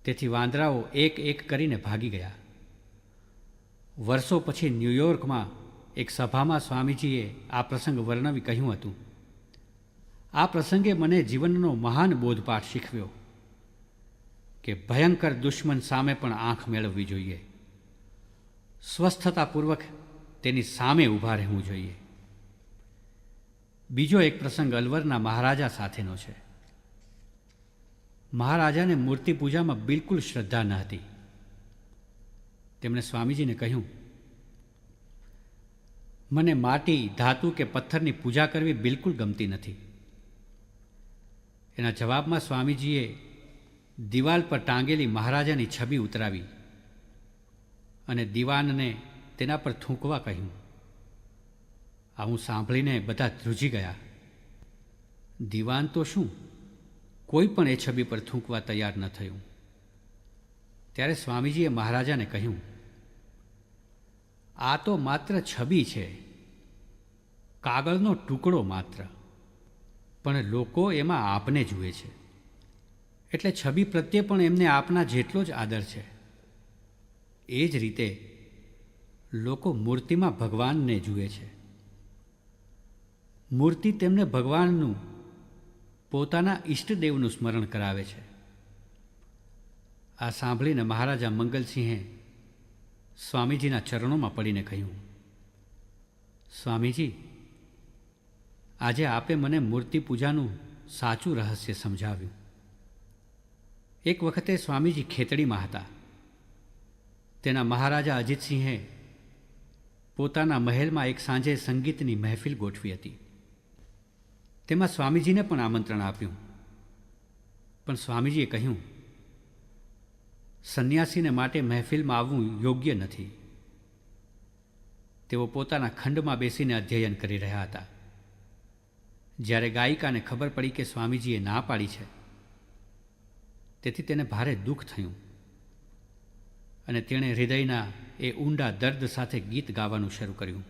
તેથી વાંદરાઓ એક એક કરીને ભાગી ગયા. વર્ષો પછી ન્યૂયોર્કમાં એક સભામાં સ્વામીજીએ આ પ્રસંગ વર્ણવી કહ્યું હતું, આ પ્રસંગે મને જીવનનો મહાન બોધપાઠ શીખવ્યો કે ભયંકર દુશ્મન સામે પણ આંખ મેળવવી જોઈએ. સ્વસ્થતાપૂર્વક તેની સામે ઊભા રહેવું જોઈએ. બીજો એક પ્રસંગ અલવરના મહારાજા સાથેનો છે. મહારાજાને મૂર્તિ પૂજામાં બિલકુલ શ્રદ્ધા ન હતી. તેમણે સ્વામીજીને કહ્યું, મને માટી, ધાતુ કે પથ્થરની પૂજા કરવી બિલકુલ ગમતી નથી. એના જવાબમાં સ્વામીજીએ દિવાલ પર ટાંગેલી મહારાજાની છબી ઉતરાવી અને દીવાનને તેના પર થૂંકવા કહ્યું. આવું સાંભળીને બધા ધ્રુજી ગયા. દીવાન તો શું, કોઈ પણ એ છબી પર થૂંકવા તૈયાર ન થયું. ત્યારે સ્વામીજીએ મહારાજાને કહ્યું, આ તો માત્ર છબી છે, કાગળનો ટુકડો માત્ર, પણ લોકો એમાં આપને જુએ છે, એટલે છબી પ્રત્યે પણ એમને આપના જેટલો જ આદર છે. એ જ રીતે લોકો મૂર્તિમાં ભગવાનને જુએ છે. મૂર્તિ તેમને ભગવાનનું, પોતાના ઈષ્ટદેવનું સ્મરણ કરાવે છે. આ સાંભળીને મહારાજા મંગલસિંહે સ્વામીજીના ચરણોમાં પડીને કહ્યું, સ્વામીજી, આજે આપે મને મૂર્તિ પૂજાનું સાચું રહસ્ય સમજાવ્યું. એક વખતે સ્વામીજી ખેતડીમાં હતા. તેના મહારાજા અજીતસિંહે પોતાના મહેલમાં એક સાંજે સંગીતની મહેફિલ ગોઠવી હતી. તેમાં સ્વામીજીને પણ આમંત્રણ આપ્યું. પણ સ્વામીજીએ કહ્યું, સંન્યાસીને માટે મહેફિલમાં આવવું યોગ્ય નથી. તેઓ પોતાના ખંડમાં બેસીને અધ્યયન કરી રહ્યા હતા. જ્યારે ગાયિકાને ખબર પડી કે સ્વામીજીએ ના પાડી છે, તેથી તેને ભારે દુઃખ થયું અને તેણે હૃદયના એ ઊંડા દર્દ સાથે ગીત ગાવાનું શરૂ કર્યું.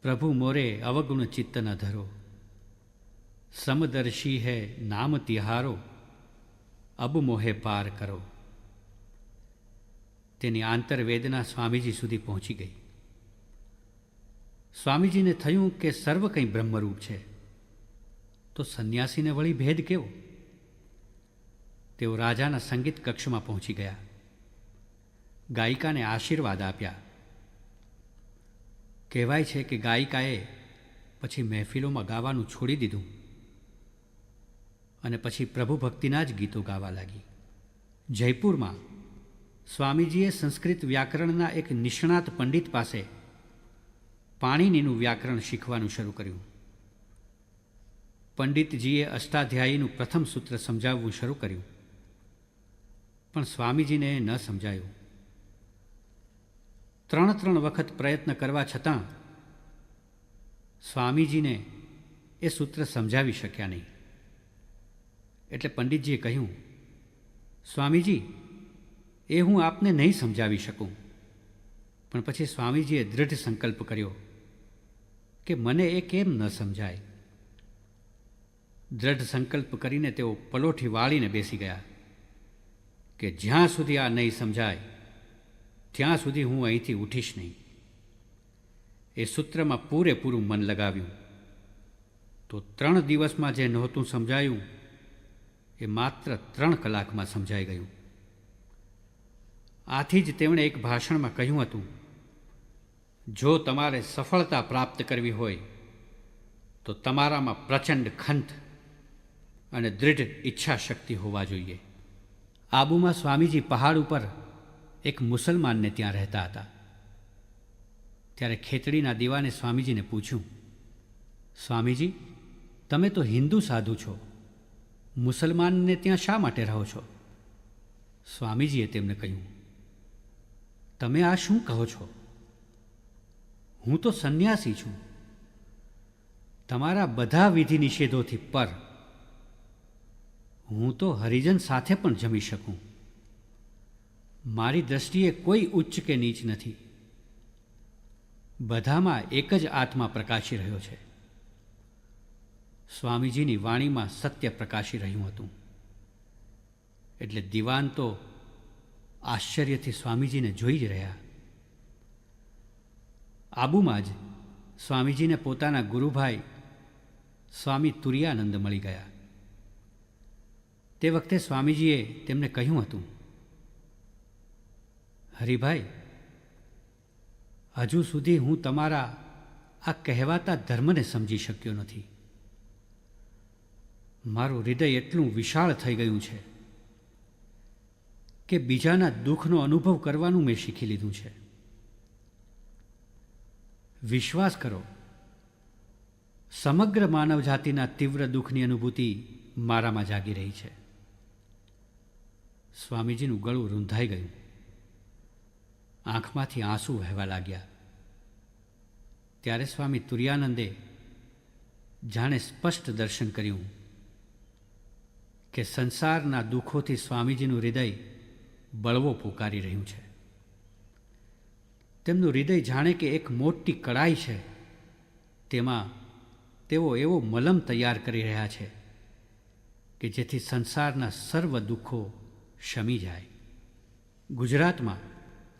પ્રભુ મોરે અવગુણ ચિત્ત ન ધરો, સમદર્શી હૈ નામ તિહારો, અબ મોહે પાર કરો. તેની આંતરવેદના સ્વામીજી સુધી પહોંચી ગઈ. સ્વામીજીને થયું કે સર્વ કંઈ બ્રહ્મરૂપ છે, તો સંન્યાસીને વળી ભેદ કેવો? તેઓ રાજાના સંગીત કક્ષમાં પહોંચી ગયા. ગાયિકાને આશીર્વાદ આપ્યા. કહેવાય છે કે ગાયિકાએ પછી મહેફિલોમાં ગાવાનું છોડી દીધું અને પછી પ્રભુ ભક્તિના જ ગીતો ગાવા લાગી. જયપુરમાં સ્વામીજીએ સંસ્કૃત વ્યાકરણના એક નિષ્ણાત પંડિત પાસે પાણીનીનું વ્યાકરણ શીખવાનું શરૂ કર્યું. પંડિતજીએ અષ્ટાધ્યાયીનું પ્રથમ સૂત્ર સમજાવવું શરૂ કર્યું, પણ સ્વામીજીને ન સમજાયું. 3 વખત પ્રયત્ન કરવા છતાં સ્વામીજીને એ સૂત્ર સમજાવી શક્યા નહીં. એટલે પંડિતજીએ કહ્યું, સ્વામીજી, એ હું આપને નહીં સમજાવી શકું. પણ પછી સ્વામીજીએ દૃઢ સંકલ્પ કર્યો કે મને એ કેમ ન સમજાય. દ્રઢ સંકલ્પ કરીને તેઓ પલોઠી વાળીને બેસી ગયા કે જ્યાં સુધી આ નહીં સમજાય ત્યાં સુધી હું અહીંથી ઉઠીશ નહીં. એ સૂત્રમાં પૂરેપૂરું મન લગાવ્યું તો 3 દિવસમાં જે નહોતું સમજાયું એ માત્ર 3 કલાકમાં સમજાઈ ગયું. આથી જ તેમણે એક ભાષણમાં કહ્યું હતું, જો તમારે સફળતા પ્રાપ્ત કરવી હોય તો તમારામાં પ્રચંડ ખંત અને દૃઢ ઈચ્છા શક્તિ હોવા જોઈએ. આબુમાં સ્વામીજી પહાડ ઉપર એક મુસલમાનને ત્યાં રહેતા હતા. ત્યારે ખેતડીના દીવાને સ્વામીજીને પૂછ્યું, સ્વામીજી, તમે તો હિન્દુ સાધુ છો, મુસલમાનને ત્યાં શા માટે રહો છો? સ્વામીજીએ તેમને કહ્યું, તમે આ શું કહો છો? હું તો સંન્યાસી છું. તમારા બધા વિધિ નિષેધોથી પર. હું તો હરિજન સાથે પણ જમી શકું. મારી દ્રષ્ટિએ કોઈ ઉચ્ચ કે નીચ નથી. બધામાં એક જ આત્મા પ્રકાશી રહ્યો છે. સ્વામીજીની વાણીમાં સત્ય પ્રકાશી રહ્યું હતું. એટલે દીવાન તો આશ્ચર્યથી સ્વામીજીને જોઈ જ રહ્યા. આબુમાં જ સ્વામીજીને પોતાના ગુરુભાઈ સ્વામી તુર્યાનંદ મળી ગયા. તે વખતે સ્વામીજીએ તેમને કહ્યું હતું, હરિભાઈ, હજુ સુધી હું તમારા આ કહેવાતા ધર્મને સમજી શક્યો નથી. મારું હૃદય એટલું વિશાળ થઈ ગયું છે કે બીજાના દુઃખનો અનુભવ કરવાનું મેં શીખી લીધું છે. વિશ્વાસ કરો, સમગ્ર માનવજાતિના તીવ્ર દુઃખની અનુભૂતિ મારામાં જાગી રહી છે. સ્વામીજીનું ગળું રૂંધાઈ ગયું. આંખમાંથી આંસુ વહેવા લાગ્યા. ત્યારે સ્વામી તુર્યાનંદે જાણે સ્પષ્ટ દર્શન કર્યું કે સંસારના દુઃખોથી સ્વામીજીનું હૃદય બળવો પુકારી રહ્યું છે. તેમનું હૃદય જાણે કે એક મોટી કડાઈ છે, તેમાં તેઓ એવો મલમ તૈયાર કરી રહ્યા છે કે જેથી સંસારના સર્વ દુઃખો શમી જાય. ગુજરાતમાં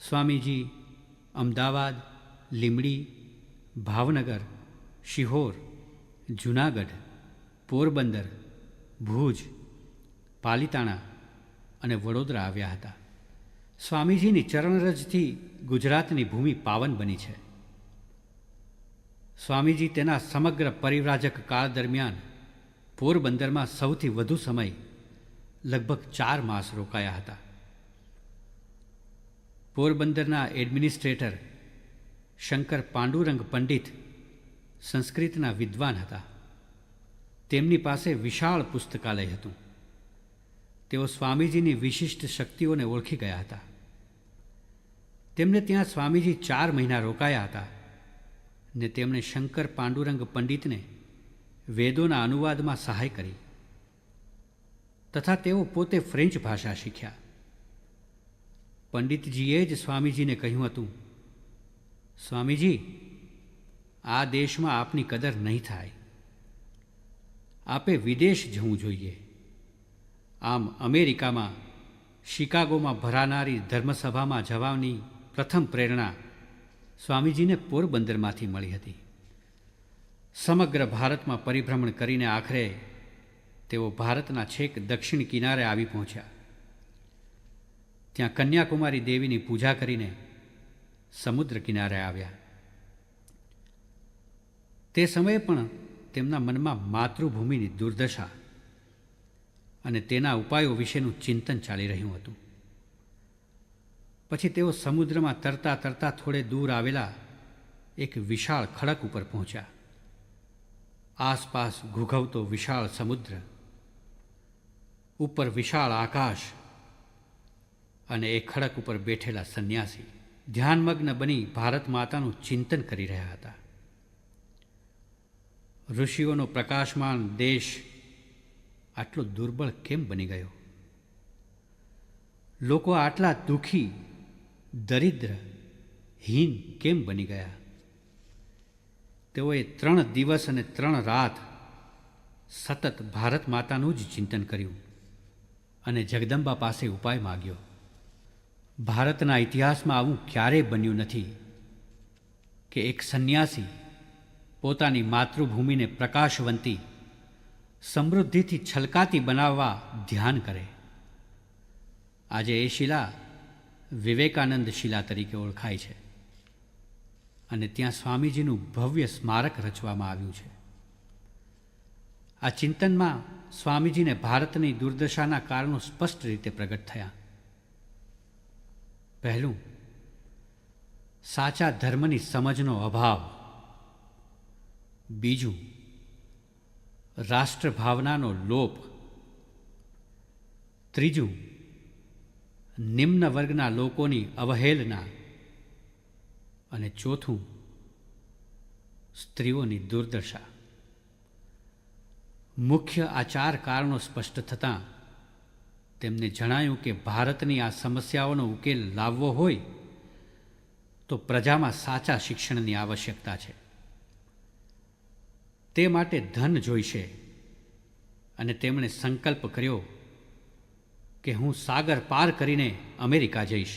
સ્વામીજી અમદાવાદ, લીંબડી, ભાવનગર, શિહોર, જૂનાગઢ, પોરબંદર, ભુજ, પાલિતાણા અને વડોદરા આવ્યા હતા. સ્વામીજીની ચરણરજથી ગુજરાતની ભૂમિ પાવન બની છે. સ્વામીજી તેના સમગ્ર પરિવ્રાજક કાળ દરમિયાન પોરબંદરમાં સૌથી વધુ સમય લગભગ 4 માસ રોકાયા હતા. પોરબંદરના એડમિનિસ્ટ્રેટર શંકર પાંડુરંગ પંડિત સંસ્કૃતના વિદ્વાન હતા. તેમની પાસે વિશાળ પુસ્તકાલય હતું. તેઓ સ્વામીજીની વિશિષ્ટ શક્તિઓને ઓળખી ગયા હતા. તેમને ત્યાં સ્વામીજી 4 મહિના રોકાયા હતા ને તેમણે શંકર પાંડુરંગ પંડિતને વેદોના અનુવાદમાં સહાય કરી તથા તેઓ પોતે ફ્રેન્ચ ભાષા શીખ્યા. પંડિતજીએ જ સ્વામીજીને કહ્યું હતું, સ્વામીજી, આ દેશમાં આપની કદર નહીં થાય, આપે વિદેશ જવું જોઈએ. આમ અમેરિકામાં શિકાગોમાં ભરાનારી ધર્મસભામાં જવાની પ્રથમ પ્રેરણા સ્વામીજીને પોરબંદરમાંથી મળી હતી. સમગ્ર ભારતમાં પરિભ્રમણ કરીને આખરે તેઓ ભારતના છેક દક્ષિણ કિનારે આવી પહોંચ્યા. ત્યાં કન્યાકુમારી દેવીની પૂજા કરીને સમુદ્ર કિનારે આવ્યા. તે સમયે પણ તેમના મનમાં માતૃભૂમિની દુર્દશા અને તેના ઉપાયો વિશેનું ચિંતન ચાલી રહ્યું હતું. પછી તેઓ સમુદ્રમાં તરતા તરતા થોડે દૂર આવેલા એક વિશાળ ખડક ઉપર પહોંચ્યા. આસપાસ ઘૂઘવતો વિશાળ સમુદ્ર, ઉપર વિશાળ આકાશ અને એ ખડક ઉપર બેઠેલા સંન્યાસી ધ્યાનમગ્ન બની ભારત માતાનું ચિંતન કરી રહ્યા હતા. ઋષિઓનો પ્રકાશમાન દેશ આટલો દુર્બળ કેમ બની ગયો? લોકો આટલા દુઃખી, દરિદ્ર, હીન કેમ બની ગયા? તેઓએ 3 દિવસ અને 3 રાત સતત ભારત માતાનું જ ચિંતન કર્યું અને જગદંબા પાસે ઉપાય માગ્યો. ભારતના ઇતિહાસમાં આવું ક્યારેય બન્યું નથી કે એક સંન્યાસી પોતાની માતૃભૂમિને પ્રકાશવંતી, સમૃદ્ધિથી છલકાતી બનાવવા ધ્યાન કરે. આજે એ શિલા વિવેકાનંદ શિલા તરીકે ઓળખાય છે અને ત્યાં સ્વામીજીનું ભવ્ય સ્મારક રચવામાં આવ્યું છે. આ ચિંતનમાં સ્વામીજીને ભારતની દુર્દશાના કારણો સ્પષ્ટ રીતે પ્રગટ થયા. પહેલું, સાચા ધર્મની સમજનો અભાવ. બીજું, રાષ્ટ્રભાવનાનો લોપ. ત્રીજું, નિમ્ન વર્ગના લોકોની અવહેલના. અને ચોથું, સ્ત્રીઓની દુર્દશા. મુખ્ય આ 4 કારણો સ્પષ્ટ થતાં તેમને જણાયું કે ભારતની આ સમસ્યાઓનો ઉકેલ લાવવો હોય તો પ્રજામાં સાચા શિક્ષણની આવશ્યકતા છે. તે માટે ધન જોઈશે અને તેમણે સંકલ્પ કર્યો કે હું સાગર પાર કરીને અમેરિકા જઈશ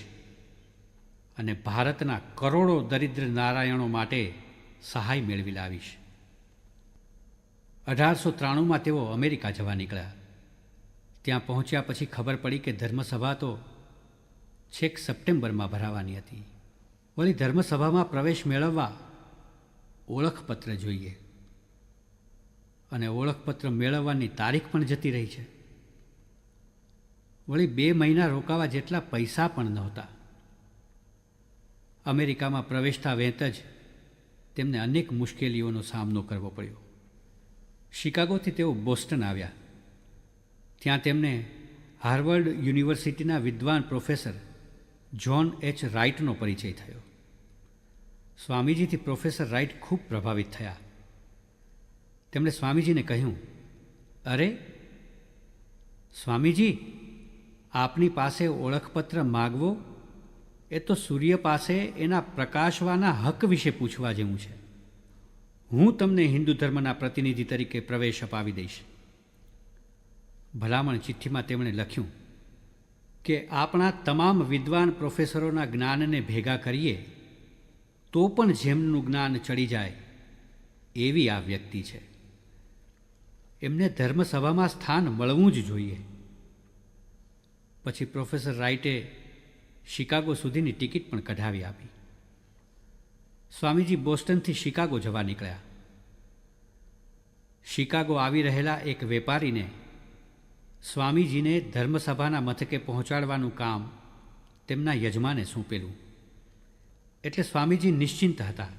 અને ભારતના કરોડો દરિદ્ર નારાયણો માટે સહાય મેળવી લાવીશ. 1893માં તેઓ અમેરિકા જવા નીકળ્યા. ત્યાં પહોંચ્યા પછી ખબર પડી કે ધર્મસભા તો છેક સપ્ટેમ્બરમાં ભરાવાની હતી. વળી ધર્મસભામાં પ્રવેશ મેળવવા ઓળખપત્ર જોઈએ અને ઓળખપત્ર મેળવવાની તારીખ પણ જતી રહી છે. વળી 2 મહિના રોકાવા જેટલા પૈસા પણ નહોતા. અમેરિકામાં પ્રવેશતા વેંત જ તેમને અનેક મુશ્કેલીઓનો સામનો કરવો પડ્યો. શિકાગોથી તેઓ બોસ્ટન આવ્યા. ત્યાં તેમને હાર્વર્ડ યુનિવર્સિટીના વિદ્વાન પ્રોફેસર જ્હોન એચ રાઇટનો પરિચય થયો. સ્વામીજીથી પ્રોફેસર રાઇટ ખૂબ પ્રભાવિત થયા. તેમણે સ્વામીજીને કહ્યું, અરે સ્વામીજી, આપની પાસે ઓળખપત્ર માગવો એ તો સૂર્ય પાસે એના પ્રકાશવાના હક વિશે પૂછવા જેવું છે. હું તમને હિન્દુ ધર્મના પ્રતિનિધિ તરીકે પ્રવેશ અપાવી દઈશ. ભલામણ ચિઠ્ઠીમાં તેમણે લખ્યું કે આપણા તમામ વિદ્વાન પ્રોફેસરોના જ્ઞાનને ભેગા કરીએ તો પણ જેમનું જ્ઞાન ચડી જાય એવી આ વ્યક્તિ છે. એમને ધર્મસભામાં સ્થાન મળવું જ જોઈએ. પછી પ્રોફેસર રાઇટે શિકાગો સુધીની ટિકિટ પણ કઢાવી આપી. સ્વામીજી બોસ્ટનથી શિકાગો જવા નીકળ્યા. શિકાગો આવી રહેલા એક વેપારીને સ્વામીજીને ધર્મસભાના મથકે પહોંચાડવાનું કામ તેમના યજમાને સોંપેલું. એટલે સ્વામીજી નિશ્ચિંત હતા.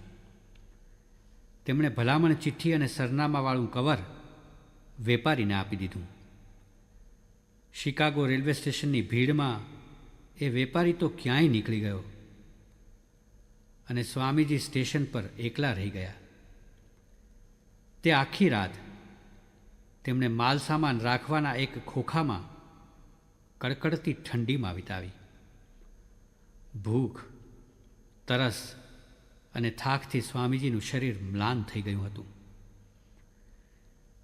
તેમણે ભલામણ ચિઠ્ઠી અને સરનામાવાળું કવર વેપારીને આપી દીધું. શિકાગો રેલવે સ્ટેશનની ભીડમાં એ વેપારી તો ક્યાંય નીકળી ગયો અને સ્વામીજી સ્ટેશન પર એકલા રહી ગયા. તે આખી રાત તેમણે માલસામાન રાખવાના એક ખોખામાં કડકડતી ઠંડીમાં વિતાવી. ભૂખ, તરસ અને થાકથી સ્વામીજીનું શરીર મ્લાન થઈ ગયું હતું.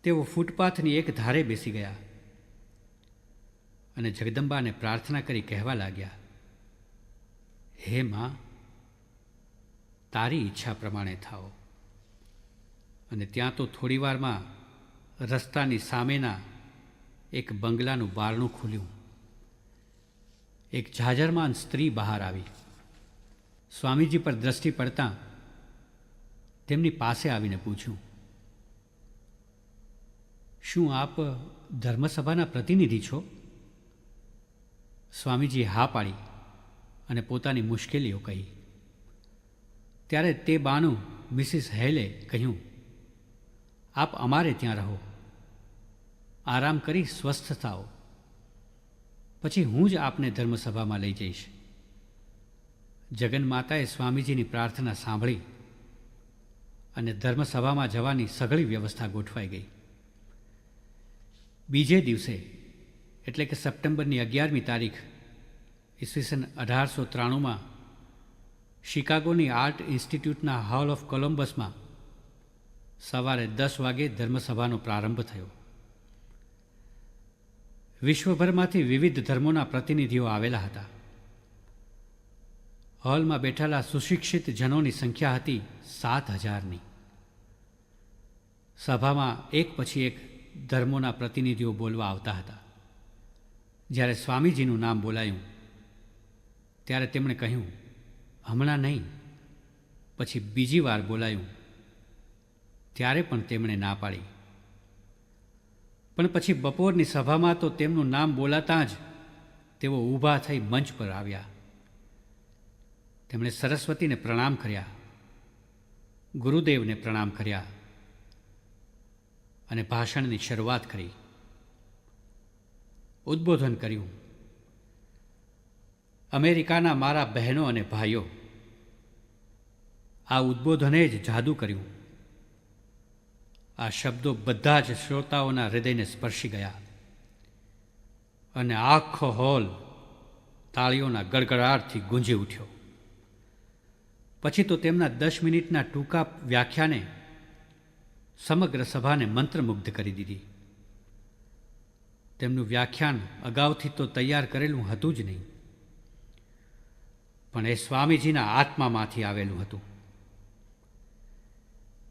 તેઓ ફૂટપાથની એક ધારે બેસી ગયા અને જગદંબાને પ્રાર્થના કરી કહેવા લાગ્યા, હે માં, તારી ઈચ્છા પ્રમાણે થાઓ. અને ત્યાં તો થોડીવારમાં રસ્તાની સામેના એક બંગલાનું બારણું ખુલ્યું. એક જાજરમાન સ્ત્રી બહાર આવી. સ્વામીજી પર દ્રષ્ટિ પડતાં તેમની પાસે આવીને પૂછ્યું, શું આપ ધર્મસભાના પ્રતિનિધિ છો? સ્વામીજીએ હા પાડી અને પોતાની મુશ્કેલીઓ કહી. ત્યારે તે બાનું મિસિસ હેલે કહ્યું, આપ અમારે ત્યાં રહો, આરામ કરી સ્વસ્થ થાઓ, પછી હું જ આપને ધર્મસભામાં લઈ જઈશ. જગન્માતાએ સ્વામીજીની પ્રાર્થના સાંભળી અને ધર્મસભામાં જવાની સઘળી વ્યવસ્થા ગોઠવાઈ ગઈ. બીજે દિવસે એટલે કે સપ્ટેમ્બરની 11મી તારીખ ઈસવીસન 1893માં શિકાગોની આર્ટ ઇન્સ્ટિટ્યૂટના હોલ ઓફ કોલમ્બસમાં સવારે 10 વાગે ધર્મસભાનો પ્રારંભ થયો. વિશ્વભરમાંથી વિવિધ ધર્મોના પ્રતિનિધિઓ આવેલા હતા. હોલમાં બેઠેલા સુશિક્ષિત જનોની સંખ્યા હતી 7,000ની. સભામાં એક પછી એક ધર્મોના પ્રતિનિધિઓ બોલવા આવતા હતા. જ્યારે સ્વામીજીનું નામ બોલાયું ત્યારે તેમણે કહ્યું, હમણાં નહીં. પછી બીજી વાર બોલાયું ત્યારે પણ તેમણે ના પાડી. પણ પછી બપોરની સભામાં તો તેમનું નામ બોલાતાં જ તેઓ ઊભા થઈ મંચ પર આવ્યા. તેમણે સરસ્વતીને પ્રણામ કર્યા, ગુરુદેવને પ્રણામ કર્યા અને ભાષણની શરૂઆત કરી. ઉદ્બોધન કર્યું, અમેરિકાના મારા બહેનો અને ભાઈઓ, આ ઉદ્બોધને જ જાદુ કર્યું. આ શબ્દો બધા જ શ્રોતાઓના હૃદયને સ્પર્શી ગયા અને આખો હોલ તાળીઓના ગડગડાટથી ગુંજી ઉઠ્યો. પછી તો તેમના 10 મિનિટના ટૂંકા વ્યાખ્યાને સમગ્ર સભાને મંત્રમુગ્ધ કરી દીધી. તેમનું વ્યાખ્યાન અગાઉથી તો તૈયાર કરેલું હતું જ નહીં, પણ એ સ્વામીજીના આત્મામાંથી આવેલું હતું.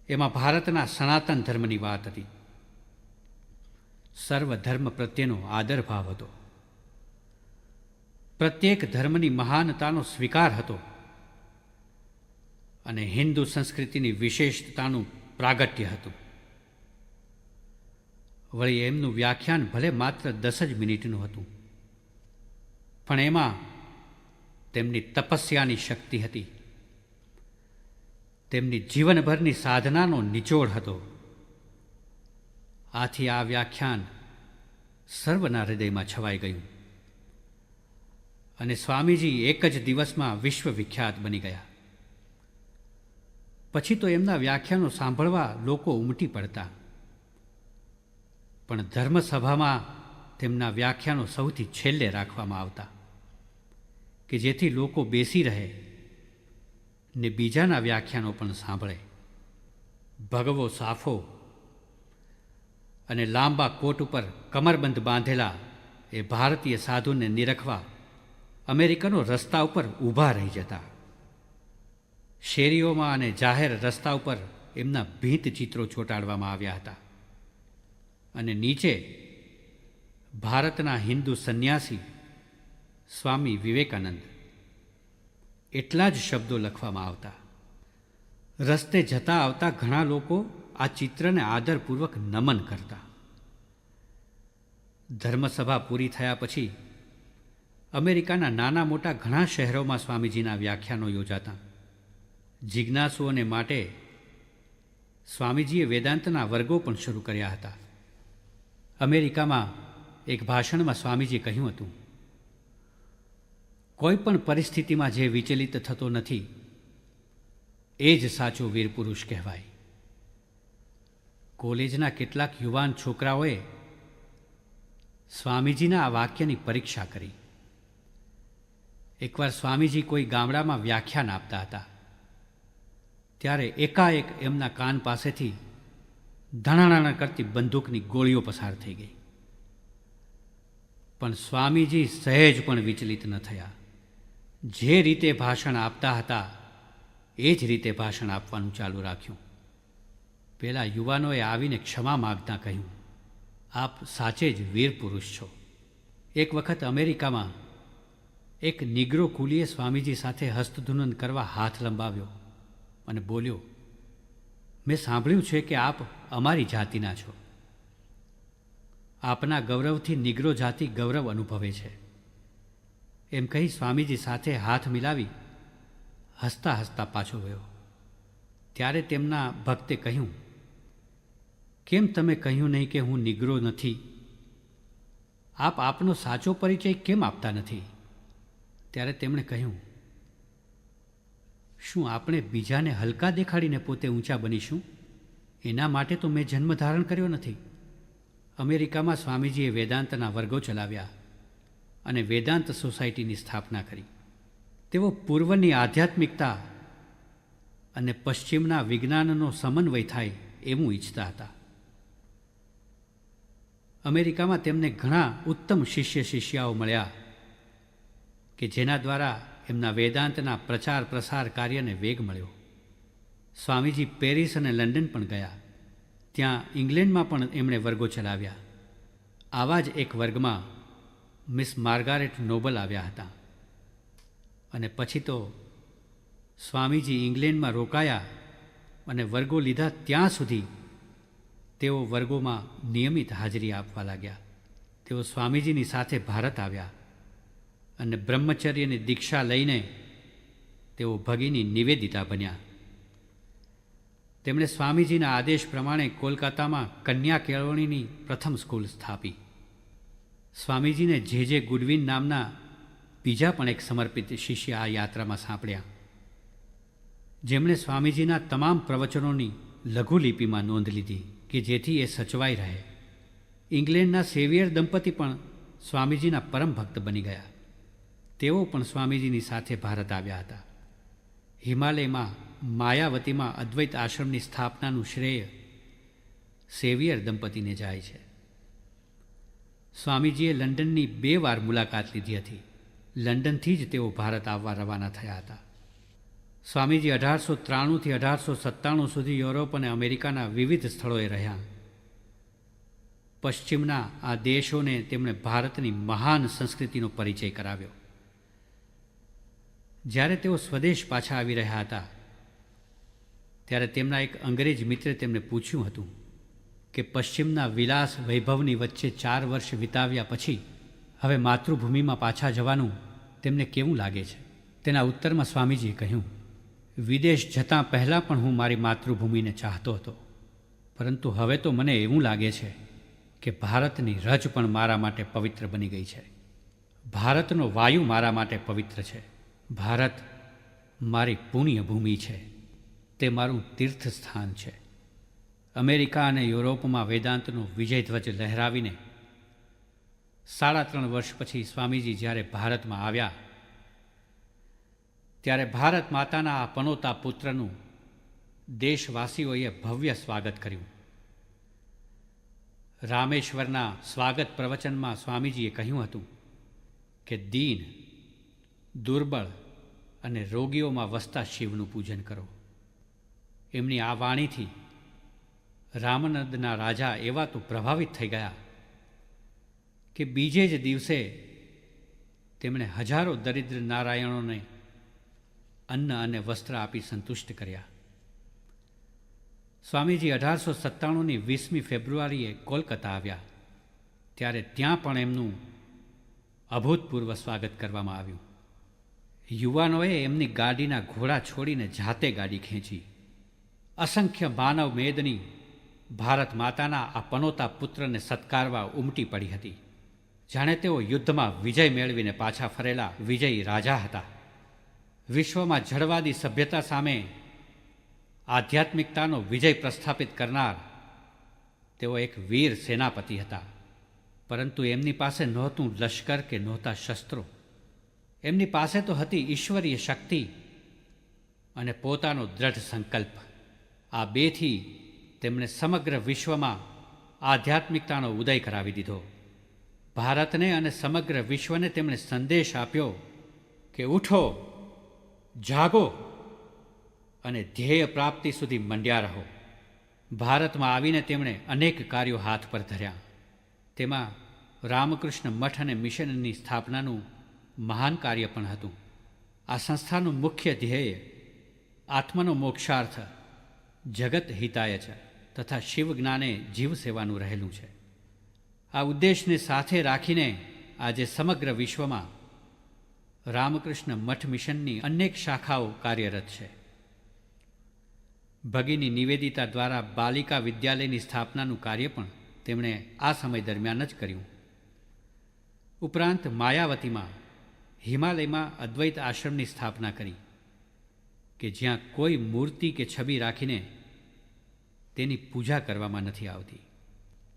એમાં ભારતના સનાતન ધર્મની વાત હતી. સર્વ ધર્મ પ્રત્યેનો આદરભાવ હતો. પ્રત્યેક ધર્મની મહાનતાનો સ્વીકાર હતો અને હિન્દુ સંસ્કૃતિની વિશેષતાનું પ્રાગટ્ય હતું. વળી એમનું વ્યાખ્યાન ભલે માત્ર 10 જ મિનિટનું હતું, પણ એમાં તેમની તપસ્યાની શક્તિ હતી. તેમની જીવનભરની સાધનાનો નિચોડ હતો. આથી આ વ્યાખ્યાન સર્વના હૃદયમાં છવાઈ ગયું અને સ્વામીજી એક જ દિવસમાં વિશ્વવિખ્યાત બની ગયા. પછી તો એમના વ્યાખ્યાનો સાંભળવા લોકો ઉમટી પડતા, પણ ધર્મસભામાં તેમના વ્યાખ્યાનો સૌથી છેલ્લે રાખવામાં આવતા, કે જેથી લોકો બેસી રહે ને બીજાના વ્યાખ્યાનો પણ સાંભળે. ભગવો સાફો અને લાંબા કોટ ઉપર કમરબંધ બાંધેલા એ ભારતીય સાધુને નિરખવા અમેરિકનો રસ્તા ઉપર ઊભા રહી જતા. શેરીઓમાં અને જાહેર રસ્તા ઉપર એમના ભીંત ચિત્રો ચોંટાડવામાં આવ્યા હતા અને નીચે ભારતના હિન્દુ સંન્યાસી સ્વામી વિવેકાનંદ એટલા જ શબ્દો લખવામાં આવતા. રસ્તે જતા આવતા ઘણા લોકો આ ચિત્રને આદરપૂર્વક નમન કરતા. ધર્મસભા પૂરી થયા પછી અમેરિકાના નાના મોટા ઘણા શહેરોમાં સ્વામીજીના વ્યાખ્યાનો યોજાતા. જિજ્ઞાસુઓને માટે સ્વામીજીએ વેદાંતના વર્ગો પણ શરૂ કર્યા હતા. અમેરિકામાં એક ભાષણમાં સ્વામીજીએ કહ્યું હતું, કોઈ પણ પરિસ્થિતિમાં જે વિચલિત થતો નથી એ જ સાચો વીર પુરુષ કહેવાય. કોલેજના કેટલાક યુવાન છોકરાઓએ સ્વામીજીના આ વાક્યની પરીક્ષા કરી. એકવાર સ્વામીજી કોઈ ગામડામાં વ્યાખ્યાન આપતા હતા, ત્યારે એકાએક એમના કાન પાસેથી ધણાણા કરતી બંદૂકની ગોળીઓ પસાર થઈ ગઈ. પણ સ્વામીજી સહેજ પણ વિચલિત ન થયા. જે રીતે ભાષણ આપતા હતા એ જ રીતે ભાષણ આપવાનું ચાલુ રાખ્યું. પેલા યુવાનોએ આવીને ક્ષમા માગતા કહ્યું, આપ સાચે જ વીર પુરુષ છો. એક વખત અમેરિકામાં એક નિગ્રો કુલીએ સ્વામીજી સાથે હસ્તધૂનન કરવા હાથ લંબાવ્યો અને બોલ્યો, મેં સાંભળ્યું છે કે આપ અમારી જાતિના છો. આપના ગૌરવથી નિગ્રો જાતિ ગૌરવ અનુભવે છે. એમ કહી સ્વામીજી સાથે હાથ મિલાવી હસતા હસતા પાછો ગયો. ત્યારે તેમના ભક્તે કહ્યું, કેમ તમે કહ્યું નહીં કે હું નિગ્રો નથી? આપ આપનો સાચો પરિચય કેમ આપતા નથી? ત્યારે તેમણે કહ્યું, શું આપણે બીજાને હલકા દેખાડીને પોતે ઊંચા બનીશું? એના માટે તો મેં જન્મ ધારણ કર્યો નથી. અમેરિકામાં સ્વામીજીએ વેદાંતના વર્ગો ચલાવ્યા અને વેદાંત સોસાયટીની સ્થાપના કરી. તેઓ પૂર્વની આધ્યાત્મિકતા અને પશ્ચિમના વિજ્ઞાનનો સમન્વય થાય એવું ઈચ્છતા હતા. અમેરિકામાં તેમને ઘણા ઉત્તમ શિષ્ય શિષ્યાઓ મળ્યા કે જેના દ્વારા એમના વેદાંતના પ્રચાર પ્રસાર કાર્યને વેગ મળ્યો. સ્વામીજી પેરિસ અને લંડન પણ ગયા. ત્યાં ઇંગ્લેન્ડમાં પણ એમણે વર્ગો ચલાવ્યા. આવા જ એક વર્ગમાં મિસ માર્ગારેટ નોબલ આવ્યા હતા અને પછી તો સ્વામીજી ઇંગ્લેન્ડમાં રોકાયા અને વર્ગો લીધા ત્યાં સુધી તેઓ વર્ગોમાં નિયમિત હાજરી આપવા લાગ્યા. તેઓ સ્વામીજીની સાથે ભારત આવ્યા અને બ્રહ્મચર્યની દીક્ષા લઈને તેઓ ભગિની નિવેદિતા બન્યા. તેમણે સ્વામીજીના આદેશ પ્રમાણે કોલકાતામાં કન્યા કેળવણીની પ્રથમ સ્કૂલ સ્થાપી. સ્વામીજીને જે ગુડવિન નામના બીજા પણ એક સમર્પિત શિષ્ય આ યાત્રામાં સાંપડ્યા, જેમણે સ્વામીજીના તમામ પ્રવચનોની લઘુલિપિમાં નોંધ લીધી કે જેથી એ સચવાઈ રહે. ઇંગ્લેન્ડના સેવિયર દંપતી પણ સ્વામીજીના પરમ ભક્ત બની ગયા. તેઓ પણ સ્વામીજીની સાથે ભારત આવ્યા હતા. હિમાલયમાં માયાવતીમાં અદ્વૈત આશ્રમની સ્થાપનાનું શ્રેય સેવિયર દંપતીને જાય છે. સ્વામીજીએ લંડનની 2 વાર મુલાકાત લીધી હતી. લંડનથી જ તેઓ ભારત આવવા રવાના થયા હતા. સ્વામીજી 1893થી 1897 સુધી યુરોપ અને અમેરિકાના વિવિધ સ્થળોએ રહ્યા. પશ્ચિમના આ દેશોને તેમણે ભારતની મહાન સંસ્કૃતિનો પરિચય કરાવ્યો. જ્યારે તેઓ સ્વદેશ પાછા આવી રહ્યા હતા ત્યારે તેમના એક અંગ્રેજ મિત્રે તેમને પૂછ્યું હતું કે પશ્ચિમના વિલાસ વૈભવની વચ્ચે 4 વર્ષ વિતાવ્યા પછી હવે માતૃભૂમિમાં પાછા જવાનું તેમને કેવું લાગે છે? તેના ઉત્તરમાં સ્વામીજીએ કહ્યું, વિદેશ જતાં પહેલાં પણ હું મારી માતૃભૂમિને ચાહતો હતો, પરંતુ હવે તો મને એવું લાગે છે કે ભારતની રજ પણ મારા માટે પવિત્ર બની ગઈ છે. ભારતનો વાયુ મારા માટે પવિત્ર છે. ભારત મારી પુણ્યભૂમિ છે. તે મારું તીર્થ સ્થાન છે. અમેરિકા અને યુરોપમાં વેદાંતનો વિજયધ્વજ લહેરાવીને 3.5 વર્ષ પછી સ્વામીજી જ્યારે ભારતમાં આવ્યા ત્યારે ભારત માતાના આ પનોતા પુત્રનું દેશવાસીઓએ ભવ્ય સ્વાગત કર્યું. રામેશ્વરના સ્વાગત પ્રવચનમાં સ્વામીજીએ કહ્યું હતું કે દીન, દુર્બળ અને રોગીઓમાં વસતા શિવનું પૂજન કરો. એમની આ વાણીથી રામનદના રાજા એવા તો પ્રભાવિત થઈ ગયા કે બીજે જ દિવસે તેમણે હજારો દરિદ્ર નારાયણોને અન્ન અને વસ્ત્ર આપી સંતુષ્ટ કર્યા. સ્વામીજી 1897ની 20મી ફેબ્રુઆરીએ કોલકાતા આવ્યા ત્યારે ત્યાં પણ એમનું અભૂતપૂર્વ સ્વાગત કરવામાં આવ્યું. યુવાનોએ એમની ગાડીના ઘોડા છોડીને જાતે ગાડી ખેંચી. અસંખ્ય માનવ મેદની ભારત માતાના આ પનોતા પુત્રને સત્કારવા ઉમટી પડી હતી. જાણે તેઓ યુદ્ધમાં વિજય મેળવીને પાછા ફરેલા વિજયી રાજા હતા. વિશ્વમાં જડવાદી સભ્યતા સામે આધ્યાત્મિકતાનો વિજય પ્રસ્થાપિત કરનાર તેઓ એક વીર સેનાપતિ હતા. પરંતુ એમની પાસે નહોતું લશ્કર કે નહોતા શસ્ત્રો. એમની પાસે તો હતી ઈશ્વરીય શક્તિ અને પોતાનો દ્રઢ સંકલ્પ. આ બેથી તેમણે સમગ્ર વિશ્વમાં આધ્યાત્મિકતાનો ઉદય કરાવી દીધો. ભારતને અને સમગ્ર વિશ્વને તેમણે સંદેશ આપ્યો કે ઉઠો, જાગો અને ધ્યેય પ્રાપ્તિ સુધી મંડ્યા રહો. ભારતમાં આવીને તેમણે અનેક કાર્યો હાથ પર ધર્યા. તેમાં રામકૃષ્ણ મઠ અને મિશનની સ્થાપનાનું મહાન કાર્ય પણ હતું. આ સંસ્થાનું મુખ્ય ધ્યેય આત્મનો મોક્ષાર્થ, જગત હિતાય છે તથા શિવ જ્ઞાને જીવ સેવાનું રહેલું છે. આ ઉદ્દેશને સાથે રાખીને આજે સમગ્ર વિશ્વમાં રામકૃષ્ણ મઠ મિશનની અનેક શાખાઓ કાર્યરત છે. ભગિની નિવેદિતા દ્વારા બાલિકા વિદ્યાલયની સ્થાપનાનું કાર્ય પણ તેમણે આ સમય દરમિયાન જ કર્યું. ઉપરાંત માયાવતીમાં, હિમાલયમાં અદ્વૈત આશ્રમની સ્થાપના કરી કે જ્યાં કોઈ મૂર્તિ કે છબી રાખીને તેની પૂજા કરવામાં નથી આવતી.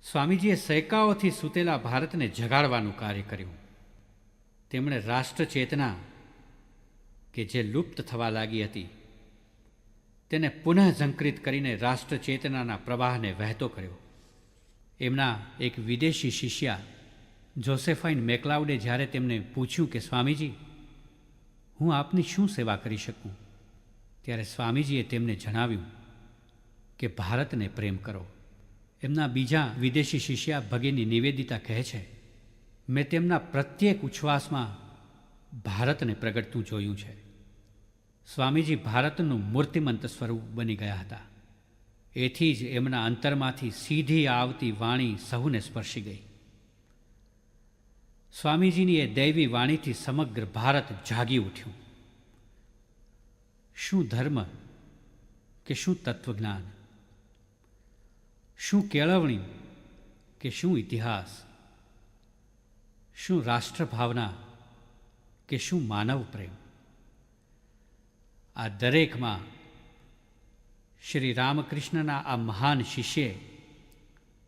સ્વામીજીએ સૈકાઓથી સૂતેલા ભારતને જગાડવાનું કાર્ય કર્યું. તેમણે રાષ્ટ્ર ચેતના કે જે લુપ્ત થવા લાગી હતી તેને પુનઃ ઝંકૃત કરીને રાષ્ટ્ર ચેતનાના પ્રવાહને વહેતો કર્યો. એમના એક વિદેશી શિષ્યા જોસેફાઇન મેકલાઉડે જ્યારે તેમને પૂછ્યું કે સ્વામીજી, હું આપની શું સેવા કરી શકું, ત્યારે સ્વામીજીએ તેમને જણાવ્યું કે ભારતને પ્રેમ કરો. એમના બીજા વિદેશી શિષ્યા ભગિની નિવેદિતા કહે છે, મેં તેમના પ્રત્યેક ઉચ્છ્વાસમાં ભારતને પ્રગટતું જોયું છે. સ્વામીજી ભારતનું મૂર્તિમંત સ્વરૂપ બની ગયા હતા. એથી જ એમના અંતરમાંથી સીધી આવતી વાણી સહુને સ્પર્શી ગઈ. સ્વામીજીની એ દૈવી વાણીથી સમગ્ર ભારત જાગી ઉઠ્યું. શું ધર્મ કે શું તત્વજ્ઞાન, શું કેળવણી કે શું ઇતિહાસ, શું રાષ્ટ્રભાવના કે શું માનવ પ્રેમ, આ દરેકમાં શ્રી રામકૃષ્ણના આ મહાન શિષ્યે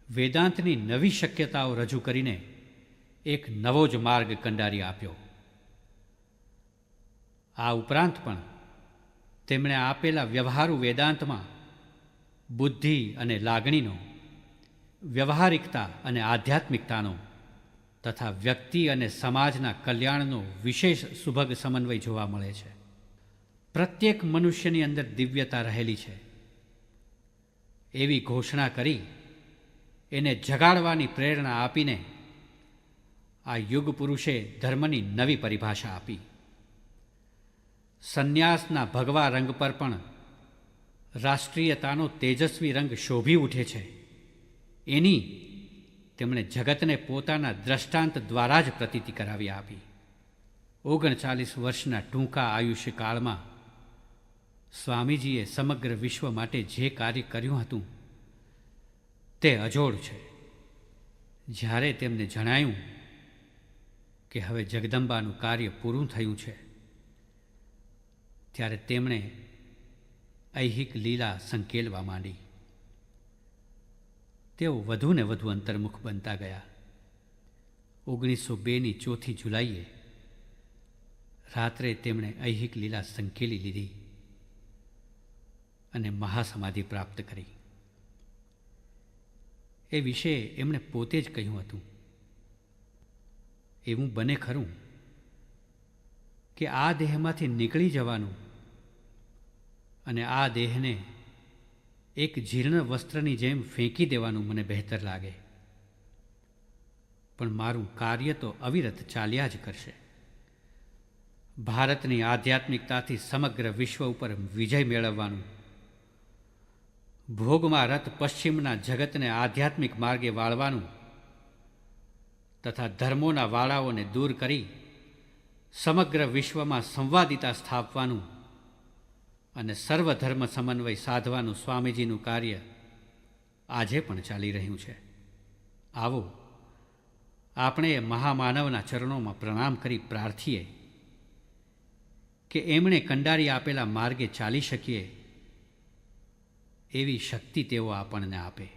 વેદાંતની નવી શક્યતાઓ રજૂ કરીને એક નવો જ માર્ગ કંડારી આપ્યો. આ ઉપરાંત પણ તેમણે આપેલા વ્યવહારુ વેદાંતમાં બુદ્ધિ અને લાગણીનો, વ્યવહારિકતા અને આધ્યાત્મિકતાનો તથા વ્યક્તિ અને સમાજના કલ્યાણનો વિશેષ સુભગ સમન્વય જોવા મળે છે. પ્રત્યેક મનુષ્યની અંદર દિવ્યતા રહેલી છે એવી ઘોષણા કરી એને જગાડવાની પ્રેરણા આપીને આ યુગ પુરુષે ધર્મની નવી પરિભાષા આપી. સંન્યાસના ભગવા રંગ પર પણ રાષ્ટ્રીયતાનો તેજસ્વી રંગ શોભી ઉઠે છે. એની તેમણે જગતને પોતાના દ્રષ્ટાંત દ્વારા જ પ્રતીતિ કરાવી આપી. 39 વર્ષના ટૂંકા આયુષ્ય કાળમાં સ્વામીજીએ સમગ્ર વિશ્વ માટે જે કાર્ય કર્યું હતું તે અજોડ છે. જ્યારે તેમને જણાયું કે હવે જગદંબાનું કાર્ય પૂરું થયું છે ત્યારે તેમણે ઐહિક લીલા સંકેલવા માંડી. તેઓ વધુ ને વધુ અંતર્મુખ બનતા ગયા. 1902ની 4 જુલાઈએ રાત્રે તેમણે ઐહિક લીલા સંકેલી લીધી અને મહાસમાધિ પ્રાપ્ત કરી. એ વિશે એમણે પોતે જ કહ્યું હતું. એવું બને ખરું કે આ દેહમાંથી નીકળી જવાનું અને આ દેહને એક જીર્ણ વસ્ત્રની જેમ ફેંકી દેવાનું મને બહેતર લાગે, પણ મારું કાર્ય તો અવિરત ચાલ્યા જ કરશે. ભારતની આધ્યાત્મિકતાથી સમગ્ર વિશ્વ ઉપર વિજય મેળવવાનું, ભોગમાં રત પશ્ચિમના જગતને આધ્યાત્મિક માર્ગે વાળવાનું તથા ધર્મોના વાળાઓને દૂર કરી સમગ્ર વિશ્વમાં સંવાદિતા સ્થાપવાનું અને સર્વધર્મ સમન્વય સાધવાનું સ્વામીજીનું કાર્ય આજે પણ ચાલી રહ્યું છે. આવો આપણે એ મહામાનવના ચરણોમાં પ્રણામ કરી પ્રાર્થીએ કે એમણે કંડારી આપેલા માર્ગે ચાલી શકીએ એવી શક્તિ તેઓ આપણને આપે.